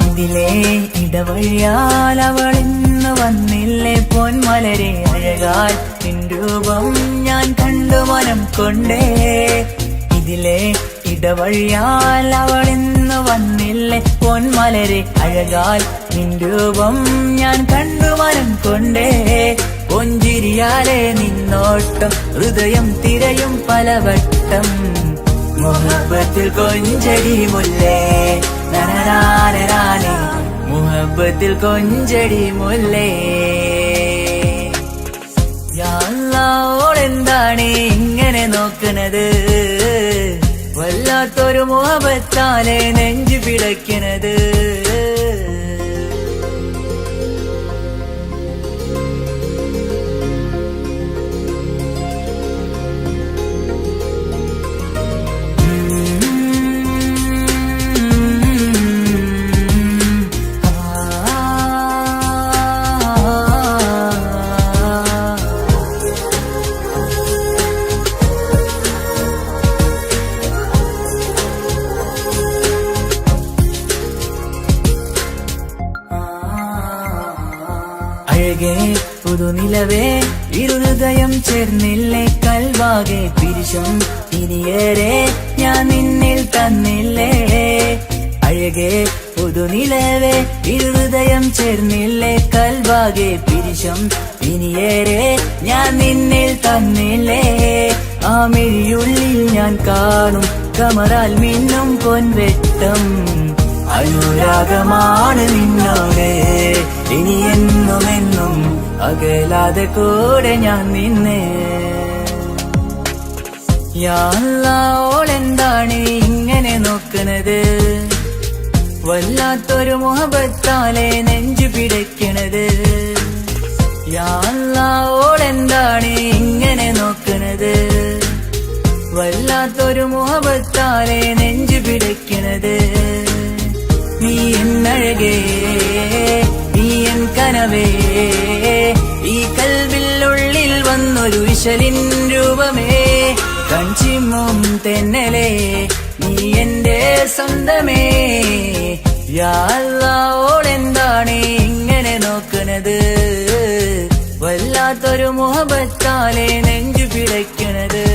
ഇതിലേ ഇടവഴിയാൽ അവളിന്ന് വന്നില്ലേ പൊന്മലരെ അഴകാൽ നിൻ രൂപം ഞാൻ കണ്ടു മനം കൊണ്ടേ ഇതിലേ ഇടവഴിയാൽ അവളിന്ന് വന്നില്ലേ പൊന്മലരെ അഴകാൽ നിൻ രൂപം ഞാൻ കണ്ടു മനം കൊണ്ടേ പൊഞ്ചിരിയാലെ നിന്നോട്ടം ഹൃദയം തിരയും പലവട്ടം മുഹബത്തിൽ കൊഞ്ചടി മുല്ലേ നനനാനനാനെ മുഹബത്തിൽ കൊഞ്ചടി മുല്ലേ ഓളെന്താണ് ഇങ്ങനെ നോക്കണത് വല്ലാത്തൊരു മുഹബത്താലെ നെഞ്ചു പിടയ്ക്കണത്. അഴകേ പുതുനിലവേ ഇരുഹൃദയം ചേർന്നില്ലേ കൽവാകെ പിരിശം ഇനിയേറെ ഞാൻ നിന്നിൽ തന്നില്ലേ. അഴകേ പുതുനിലവേ ഇരുഹൃദയം ചേർന്നില്ലേ കൽവാകെ പിരിശം ഇനിയേറെ ഞാൻ നിന്നിൽ തന്നില്ലേ. ആ മിഴിയുള്ളിൽ ഞാൻ കാണും കമറാൽ മിന്നും പൊൻവെട്ടം. അനുരാഗമാണ് നിന്നോട് ഇനി എന്നും എന്നും അകലാതെ കൂടെ ഞാൻ നിന്നെ. യാ അല്ലാഹ് ഓളെന്താണ് ഇങ്ങനെ നോക്കണത്, വല്ലാത്തൊരു മുഹബത്താലെ നെഞ്ചു പിടയ്ക്കണത്. യാ അല്ലാഹ് ഓളെന്താണ് ഇങ്ങനെ നോക്കണത്, വല്ലാത്തൊരു മുഹബത്താലെ നെഞ്ചു പിടയ്ക്കണത്. നീ എന്നഴകേ നീ എൻ കനവേ, ഈ കൽവിനുള്ളിൽ വന്നൊരു വിശലിൻ രൂപമേ. കഞ്ചിമ്മും തെന്നലേ നീ എന്റെ സ്വന്തമേ. യാ അല്ലാഹ് ഓളെന്താണ് ഇങ്ങനെ നോക്കണത്, വല്ലാത്തൊരു മുഹബത്താലെ നെഞ്ചു പിടയ്ക്കണത്.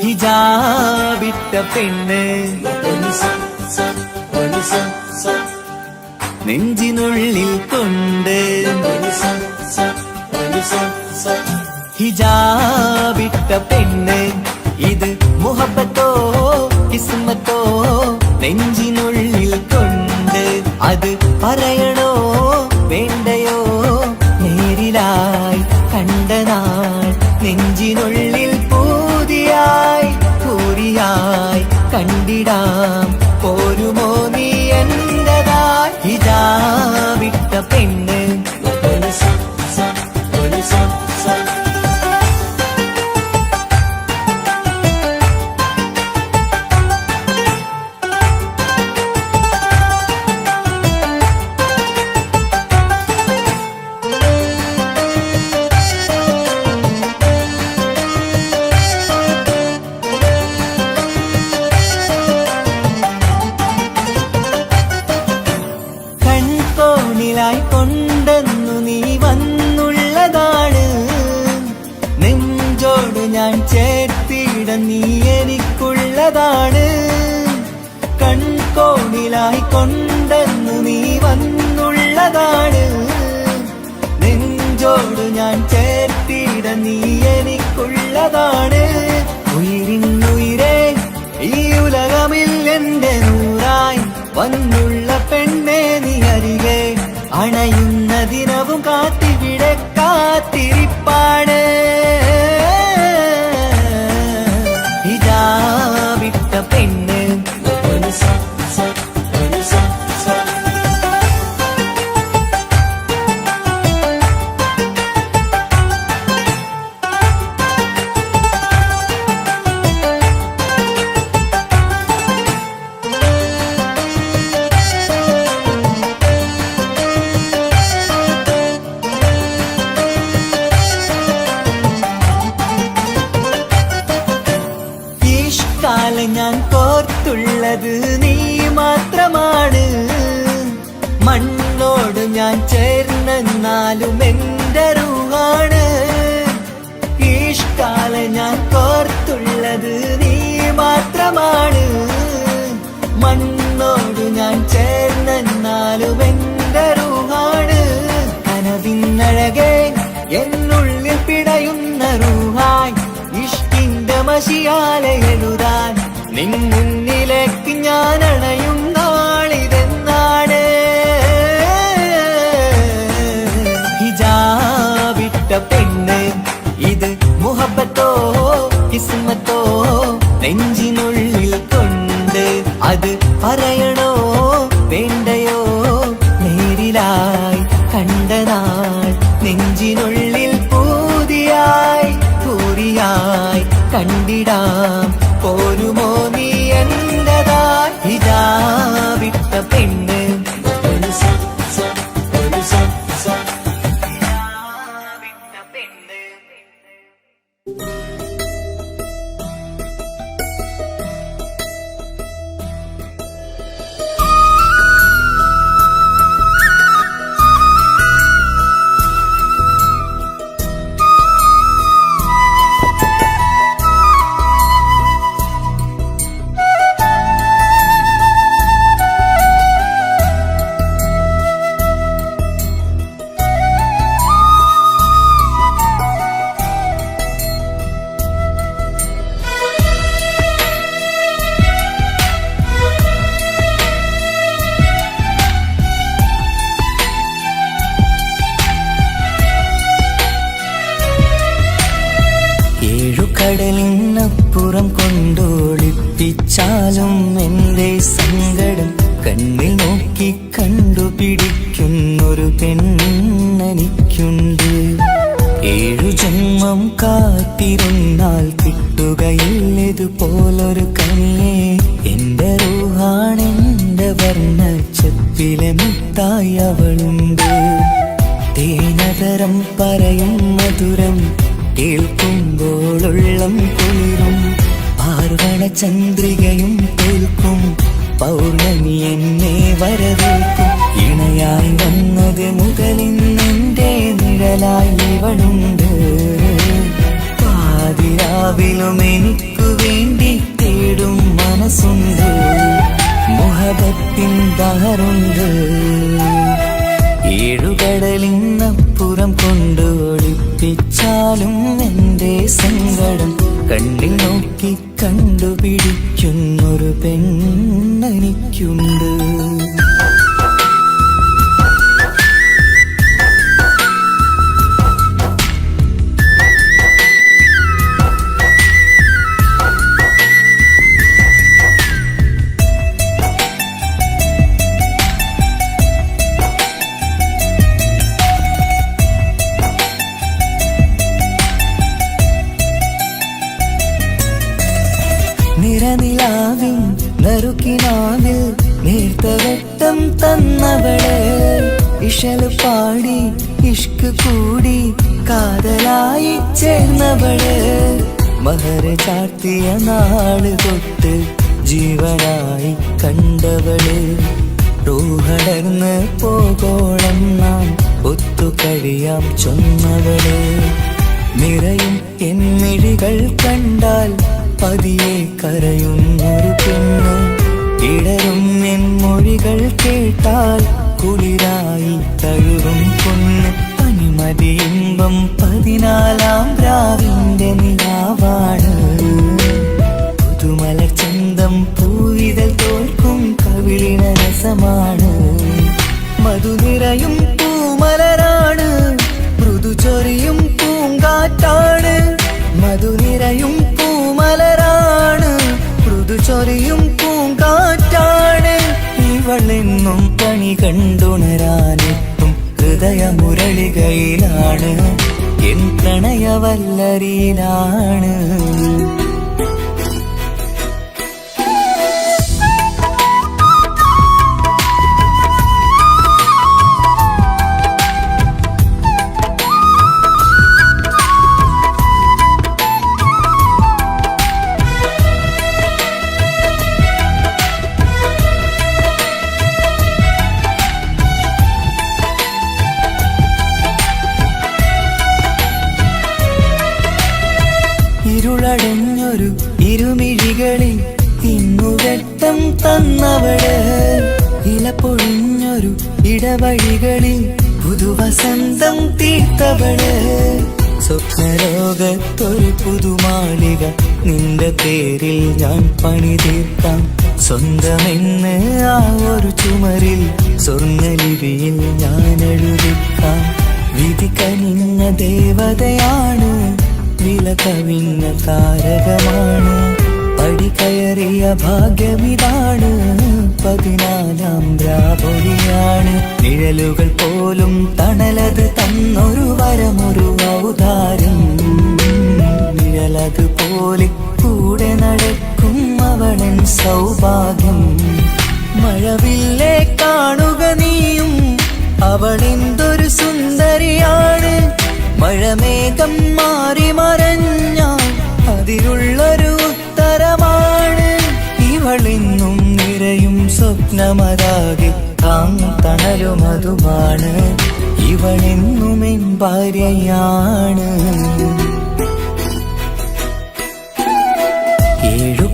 ഹിജാബിട്ട പെണ്ണ് നെഞ്ചിനുള്ളിൽ കൊണ്ട്, ഹിജാബിട്ട പെണ്ണ് ഇത് മുഹബത്തോ കിസ്മത്തോ നെഞ്ചിനുള്ളിൽ കൊണ്ട്. അത് പറയണോ വേണ്ടയോ നേരിലായി കണ്ട നാൾ നെഞ്ചിനുള്ളിൽ പൂതിയായി പൂരിയായി കണ്ടിടാം പോരുമോ നീ എന്റതായി. ഹിജാബിട്ട പെണ്ണ് കൊണ്ടെന്നു നീ വന്നുള്ളതാണ്, നെഞ്ചോട് ഞാൻ ചേർത്തിട നീ എനിക്കുള്ളതാണ്. കൺകോണിലായി കൊണ്ടെന്നു നീ വന്നുള്ളതാണ്, നെഞ്ചോട് ഞാൻ ചേർത്തിട നീ എനിക്കുള്ളതാണ്. ഉയിരിന്നുയിരേ ഈ ഉലകമിൽ എന്റെ നൂറായി വന്നുള്ള പെണ്ണെ നീ അരികെ അണയുന്ന ദിനവും കാത്തിവിടെ കാത്തിരിപ്പാണ്. ഹിജാബിട്ട പെണ്ണ് കോർത്തുള്ളത് നീ മാത്രമാണ്. മണ്ണോട് ഞാൻ ചേർന്നെന്നാലും എന്റെ റൂഹാണ്. ഇഷ്കാല ഞാൻ കോർത്തുള്ളത് നീ മാത്രമാണ്. മണ്ണോട് ഞാൻ ചേർന്നെന്നാലും എന്റെ റൂഹാണ്. കനവിന്നഴകെ എന്നുള്ളിൽ പിടയുന്ന റൂഹായി ഇഷ്കിന്റെ മഷിയാലെ എഴുതാൻ നിൻ മുന്നിലേക്ക് ഞാൻ അണയും നാളിതെന്നാണ്. ഹിജാബിട്ട പെണ്ണ് ഇത് മുഹബത്തോ കിസ്മത്തോ നെഞ്ചിനുള്ളിൽ കൊണ്ട് അത് പറയണോ വേണ്ടയോ? നേരിലായി കണ്ട നാൾ നെഞ്ചിനുള്ളിൽ പൂതിയായി പൂരിയായി കണ്ടിടാം. പോരുമോ നീ എന്റതായി? ഹിജാബിട്ട പെണ്ണ് കടലിനപ്പുറം കൊണ്ടോളിപ്പിച്ചാലും എന്റെ സങ്കടം കണ്ണിൽ നോക്കി കണ്ടുപിടിക്കുന്നൊരു പെണ്ണെനിക്കുണ്ട്. 7 ജന്മം കാത്തിരുന്നാൽ കിട്ടുകയില്ലതുപോലൊരു കനിയെ. എന്റെ റൂഹാണെന്റെ വർണ്ണച്ചപ്പിലെ മുത്തായി അവളുണ്ട്. തേനതരം പറയും മധുരം കേൾക്കുമ്പോളുള്ളം കുളിരും. പാർവണ ചന്ദ്രികയും തോൽക്കും പൗർണമി എന്നെ വരവേൽക്കും. ഇണയായി വന്നത് മുതലിന്നെന്റെ നിഴലായി ഇവളുണ്ട്. പാതിരാവിലും എനിക്കു വേണ്ടി തേടും മനസ്സുണ്ട്. മുഹബത്തിൻ ദഹറുണ്ട്. 7 കടലിനപ്പുറം കൊണ്ട് ഒളിപ്പിച്ചാലും എന്റെ സങ്കടം കണ്ണിൽ നോക്കി കണ്ടുപിടിക്കുന്നൊരു പെണ്ണെനിക്കുണ്ട്. നിറനിലാവിൻ നറുക്കിനാവിൽ നേർത്തവട്ടം തന്നവള്. ഇശല് പാടി ഇഷ്ക് കൂടി കാതലായി ചേർന്നവള്. മഹർ ചാർത്തിയ നാള് തൊട്ട് ജീവനായി കണ്ടവള്. റൂഹടർന്ന് പോകോളം നാം ഒത്തു കഴിയാം ചൊന്നവള്. നിറയും എന്നിഴികൾ കണ്ടാൽ പതിയെ കരയുന്നൊരു പെണ്ണ്. ഇടരും എൻ മൊഴികൾ കേട്ടാൽ കുളിരായി തഴുകും പൊന്ന്. പനിമതി ഇമ്പം 14-ാം രാവിന്റെ നിലാവാണ്. പുതുമലർ ചന്തം പൂവിതൽ തോൽക്കും കവിളിന രസമാണ്. മധുനിറയും പൂമലരാണ്. മൃദു ചൊരിയും പൂങ്കാറ്റാണ്. മധുനിറയും പൂമലരാണ്. മൃദു ചൊരിയും പൂങ്കാറ്റാണ്. ഇവളെന്നും പണി കണ്ടുണരാനെത്തും ഹൃദയമുരളികയിലാണ്. എൻ പ്രണയവല്ലരിയിലാണ്. ജീവിതം തന്നവള് ഇല പൊഴിഞ്ഞൊരു ഇടവഴികളിൽ പുതുവസന്തം തീർത്തവള് സ്വപ്നലോകത്തൊരു പുതുമാളിക നിന്റെ പേരിൽ ഞാൻ പണി തീർക്കാം സ്വന്തമെന്ന് ആ ഒരു ചുമരിൽ സ്വർണ്ണലിപിയിൽ ഞാൻ എഴുതിക്കാം വിധി കനിഞ്ഞ ദേവതയാണ് വില കവിഞ്ഞ താരകമാണ് പടി കയറിയ ഭാഗ്യമിതാണ് 14 രാപൊലിയാണ് നിഴലുകൾ പോലും തണലത് തന്നൊരു വരമൊരു ഔദാര്യം നിഴലത് പോലെ കൂടെ നടക്കും അവളൻ സൗഭാഗ്യം മഴവില്ലേ കാണുക നീയും അവളെന്തൊരു സുന്ദരിയാണ് മഴമേഘം മാറി മറഞ്ഞാൽ അതിലുള്ളൊരു ഉത്തരമാണ് ഇവളിന്നും നിറയും സ്വപ്നമതാകെ തണലുമതുമാണ് ഇവളെന്നും എൻ ഭാര്യയാണ്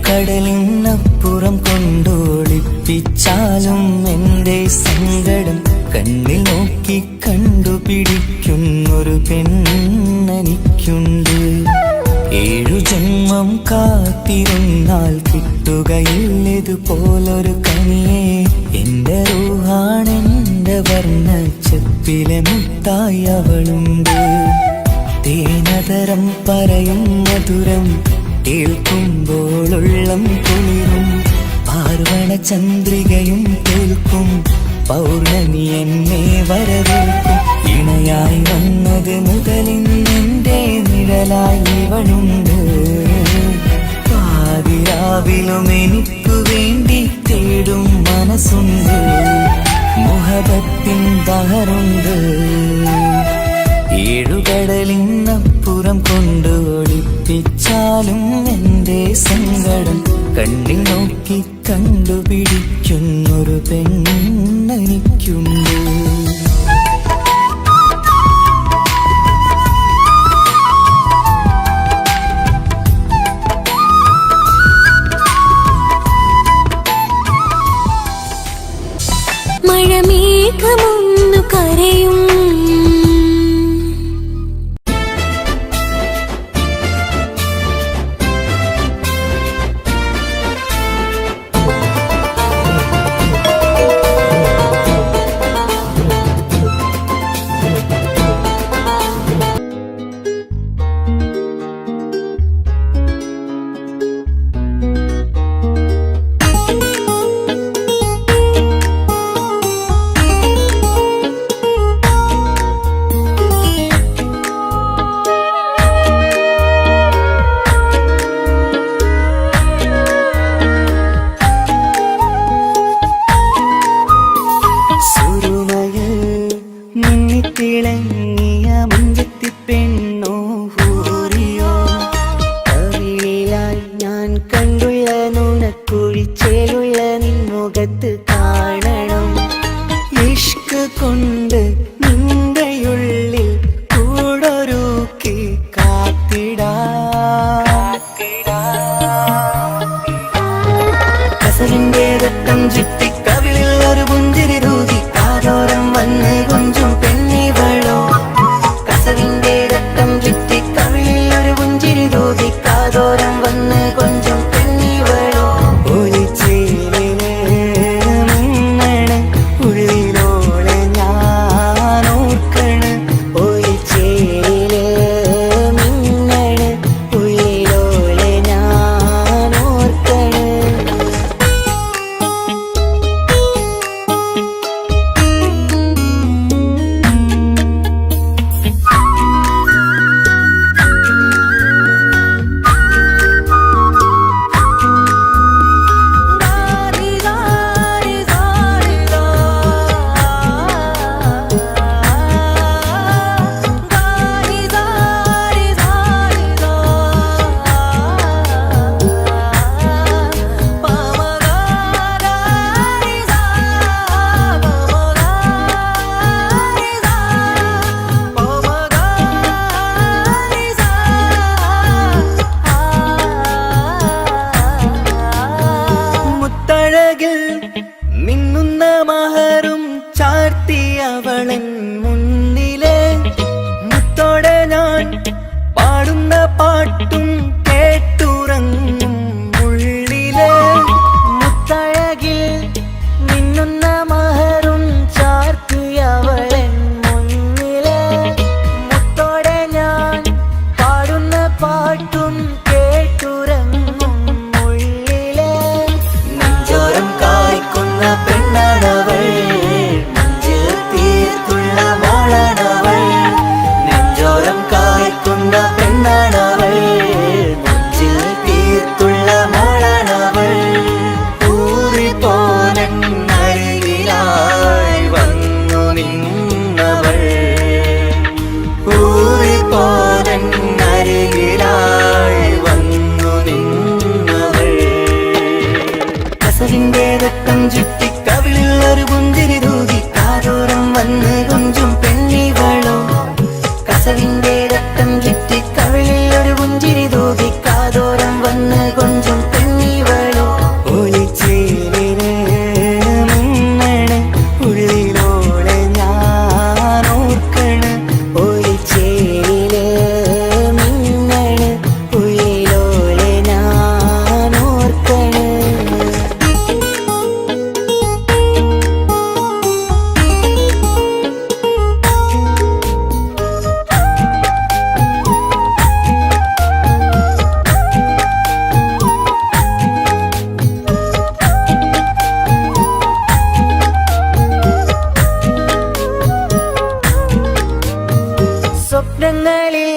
കടലിനപ്പുറം കൊണ്ടോളിപ്പിച്ചാലും എൻ്റെ സങ്കടം കണ്ണിൽ നോക്കി കണ്ടുപിടിക്കുന്നൊരു പെണ്ണെനിക്കുണ്ട് 7 ജന്മം കാത്തിരുന്നാൽ കിട്ടുകയില്ലതുപോലൊരു കനിയെ എൻ്റെ റൂഹാണെൻ്റെ വർണ്ണച്ചെപ്പിലെ മുത്തായി അവളുണ്ട് തേനതരം പറയും മധുരം കേൾക്കുമ്പോളുള്ളം കുളിരും പാർവണ ചന്ദ്രികയും കേൾക്കും പൗർണമി എന്നെ വരവേൽക്കും ഇണയായി വന്നത് മുതലിന്നെൻ്റെ നിഴലായി ഇവളുണ്ട് പാതിരാവിലും എനിക്കു വേണ്ടി തേടും മനസ്സുണ്ട് മുഹബത്തിൻ ബഹറുണ്ട് 7 കടലിനപ്പുറം കൊണ്ട് ഒളിപ്പിച്ചാലും എൻ്റെ സങ്കടം കണ്ണിൽ നോക്കി കണ്ടുപിടിക്കുന്നൊരു പെണ്ണെനിക്കുണ്ട് മഴമേഘമൊന്നു കരയും തിളങ്ങിയ മുഞ്ചത്തി പെണ്ണോ ഹൂറിയോ കവിളിലായി ഞാൻ കണ്ടുള്ള നുണക്കുഴിച്ചേലുള്ള നിൻമുഖത്ത് കാണണം ഇഷ്ക് കൊണ്ട് നിന്റെയുള്ളിൽ കൂടൊരുക്കി കാത്തിടാ കസലിന്റെ രക്തം ചുറ്റി കവിളിൽ ഒരു പുഞ്ചിരി തൂകി കാതോരം വന്ന് കൊഞ്ചും പെണ്ണിവളോ കസവിന്റെ രക്തം ചുറ്റി കവിളിൽ ഒരു പുഞ്ചിരി തൂകി കാതോരം വന്ന് കൊഞ്ചും പെണ്ണിവളോ ഒലിച്ചേലിന് മിന്നണ് ഉള്ളിലോളെ ഞാൻ ഓർക്കണ് ഒലിച്ചേലിന് മിന്നണ് ഉള്ളിലോളെ ഞാൻ ഓർക്കണ് അവളൻ മുന്നിലെ മുത്തോടെ ഞാൻ പാടുന്ന പാട്ടും കേട്ടുറങ്ങും ഉള്ളിലെ മുത്തഴകിൽ മിന്നുന്ന മഹറും ചാർത്തിയവളൻ മുന്നിലെ മുത്തോടെ ഞാൻ പാടുന്ന പാട്ടും കേട്ടുറങ്ങും ഉള്ളിലെ നെഞ്ചോരം കായ്ക്കുന്ന പെണ്ണാണവൾ മഞ്ചിൽ തീർത്തുള്ള മോളാണവൾ നെഞ്ചോരം കായ്ക്കുന്ന പെണ്ണാണവൾ മഞ്ചിൽ തീർത്തുള്ള മോളാണവൾ ഊറിപ്പോനരികിലായി വന്നു നിന്നവൾ ഊറിപ്പോനരികിലായി വന്നു നിന്നവൾ കസവിന്റെ രക്തം ചുറ്റി കവിളിൽ ഒരു പുഞ്ചിരി തൂകി കാതോരം വന്ന് കൊഞ്ചും പെണ്ണിവളോ കസവിന്റെ രക്തം ചുറ്റി കവിളിൽ ഒരു പുഞ്ചിരി തൂകി കാതോരം വന്ന് കൊഞ്ചും പെണ്ണിവളോ ഒളിച്ചേലിന് മിന്നണ് ഉള്ളിലോളെ ഞാൻ ഓർക്കണ് ഒളിച്ചേലില് മിന്നണ് ഉള്ളിലോളെ ഞാൻ ഓർക്കണ് സ്വപ്നങ്ങളിൽ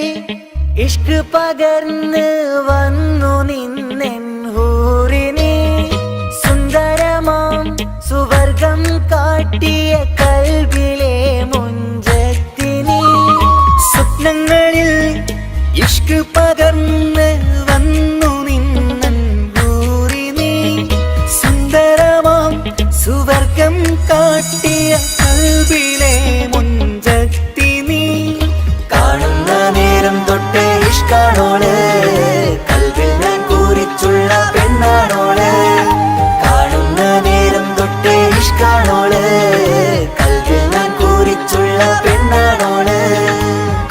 ഇഷ്ക് പകർന്ന് വന്നു നിന്നെൻ ഹൂറിനെ സുന്ദരമാം സുവർഗം കാട്ടിയ കൽബിലെ മുഞ്ചത്തിനെ സ്വപ്നങ്ങളിൽ ഇഷ്ക് പകർന്ന് വന്നു നിന്നെൻ ഹൂറിനെ സുന്ദരമാം സുവർഗം കാട്ടിയ കൽബിലെ മുഞ്ചത്തിനെ കാണുന്ന നേരം തൊട്ട് ഇഷ്കാണോള് കൽവിൽ ഞാൻ കൂറിച്ചുള്ള പെണ്ണാണോള് കാണുന്ന നേരം തൊട്ട് ഇഷ്കാണോള് കൽവിൽ ഞാൻ കൂറിച്ചുള്ള പെണ്ണാണോള്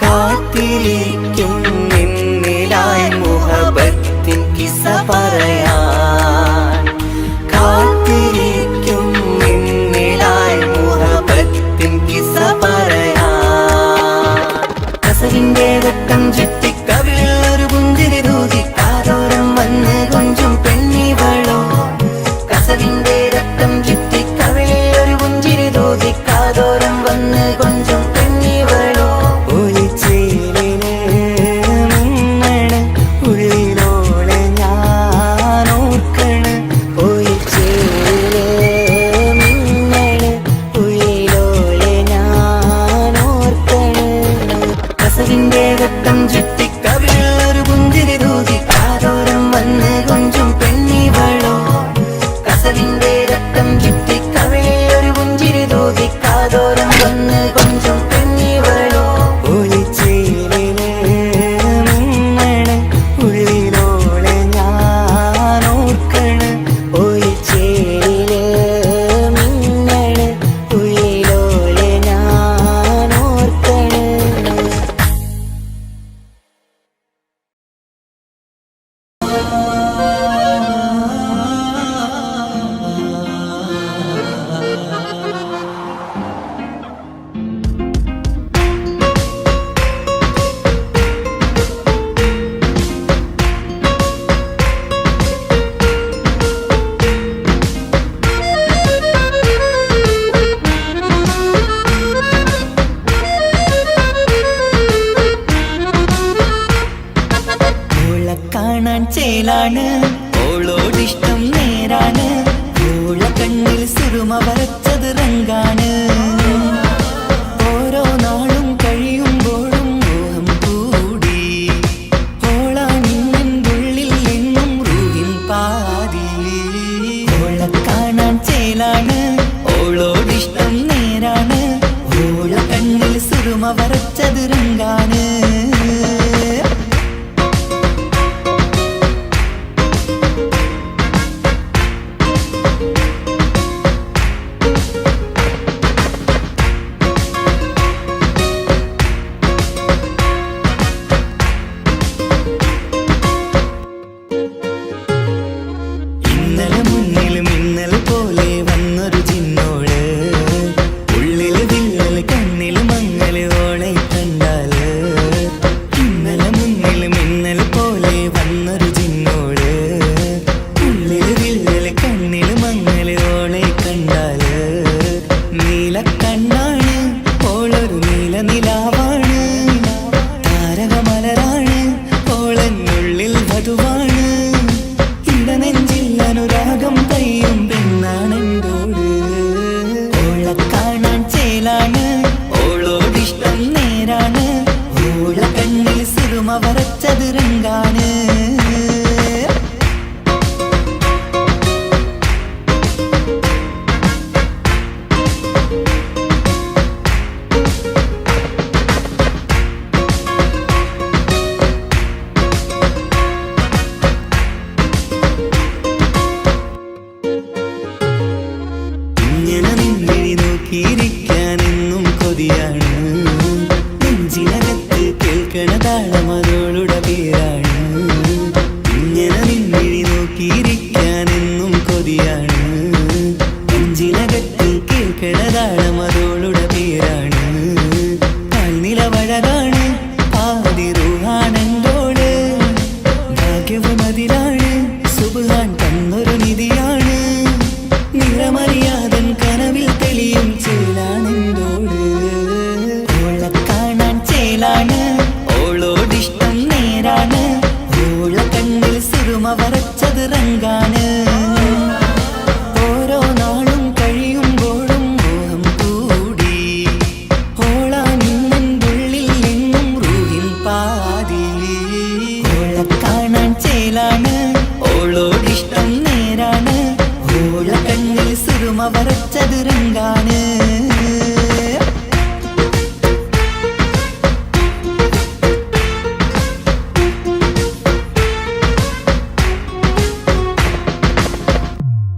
കാത്തിരിക്കും നിന്നിലായി മുഹബത്തിൻ കിസ്സ പറയാൻ കാത്തിരിക്കും നിന്നിലായി മുഹബത്തിൻ കിസ്സ പറയാൻ കസവിന്റെ രക്തം ചുറ്റി കവിളിൽ ഒരു പുഞ്ചിരി തൂകി കാതോരം വന്ന് കൊഞ്ചും പെണ്ണിവളോ കസവിന്റെ രക്തം ചുറ്റി കവിളിൽ ഒരു പുഞ്ചിരി തൂകി കാതോരം വന്ന് കൊഞ്ചും പെണ്ണിവളോ ഒളിച്ചേലിന് മിന്നണ് ഉള്ളിലോളെ ഞാൻ ഓർക്കണ് ഒളിച്ചേലില് മിന്നണ് ഉള്ളിലോളെ ഞാൻ ഓർക്കണ് കസവിന്റെ രക്തം ചുറ്റി കവിളിൽ ഒരു പുഞ്ചിരി തൂകി കാതോരം വന്ന് കൊഞ്ചും പെണ്ണിവളോ കസവിന്റെ രക്തം ചുറ്റി കവിളിൽ ഒരു പുഞ്ചിരി തൂകി കാതോരം വന്ന് കൊഞ്ചും പെണ്ണിവളോ ഒളിച്ചേലിന് മിന്നണ് ഉള്ളിലോളെ ഞാൻ ഓർക്കണ് ഒളിച്ചേലില് മിന്നണ് ഉള്ളിലോളെ ഞാൻ ഓർക്കണ് ഓളെ കാണാൻ ചേലാണ് ഓളോടിഷ്ടം നേരാണ് ഓള കണ്ണിൽ സുറുമ വരച്ചത് റങ്കാണ് ഓരോ നാളും കഴിയുമ്പോഴും മോഹം കൂടി ഓളാണിന്നുള്ളിൽ എന്നും റൂഹിൻ പാതി ഓളെ കാണാൻ ചേലാണ് ഓളോടിഷ്ടം നേരാണ് ഓള കണ്ണിൽ സുറുമ വരച്ചത് റങ്കാണ് വരച്ചത് രംഗാണ് ഇങ്ങനെ നിന്നിഴി നോക്കിയിരിക്കാനെന്നും കൊതിയാണ് നെഞ്ചിനകത്ത് കേൾക്കണ താളമതോളുടെ പേരാണ് ഇങ്ങനെ നിന്നിഴി നോക്കിയിരിക്കാനെന്നും കൊതിയാണ് നെഞ്ചിനകത്ത് കേൾക്കണ താളമതോളുടെ പേരാണ് കാൽനിലവഴകാണ് ആദിറൂഹാനന്തോട് ഭാഗ്യവും അതിലാണ് സുബ്ഹാൻ തന്നൊരു നിധിയാണ് നിറമറിയാതൻ കനവിൽ തെളിയും ചേലാണെന്തോട് ഓളെ കാണാൻ ചേലാണ് ഓളോടിഷ്ടം നേരാണ് ഓള കണ്ണിൽ സിറുമ വരച്ചത് റങ്കാണ് ഓരോ നാളും കഴിയുമ്പോഴും മോഹം കൂടി ഓളാ നിന്നുള്ളിൽ നിന്നും റൂഹിൻ പാതി ഓളെ കാണാൻ ചേലാണ് ഓളോടിഷ്ടം നേരാണ് ഓള കണ്ണിൽ സിറുമ വരച്ചത് രംഗാണ്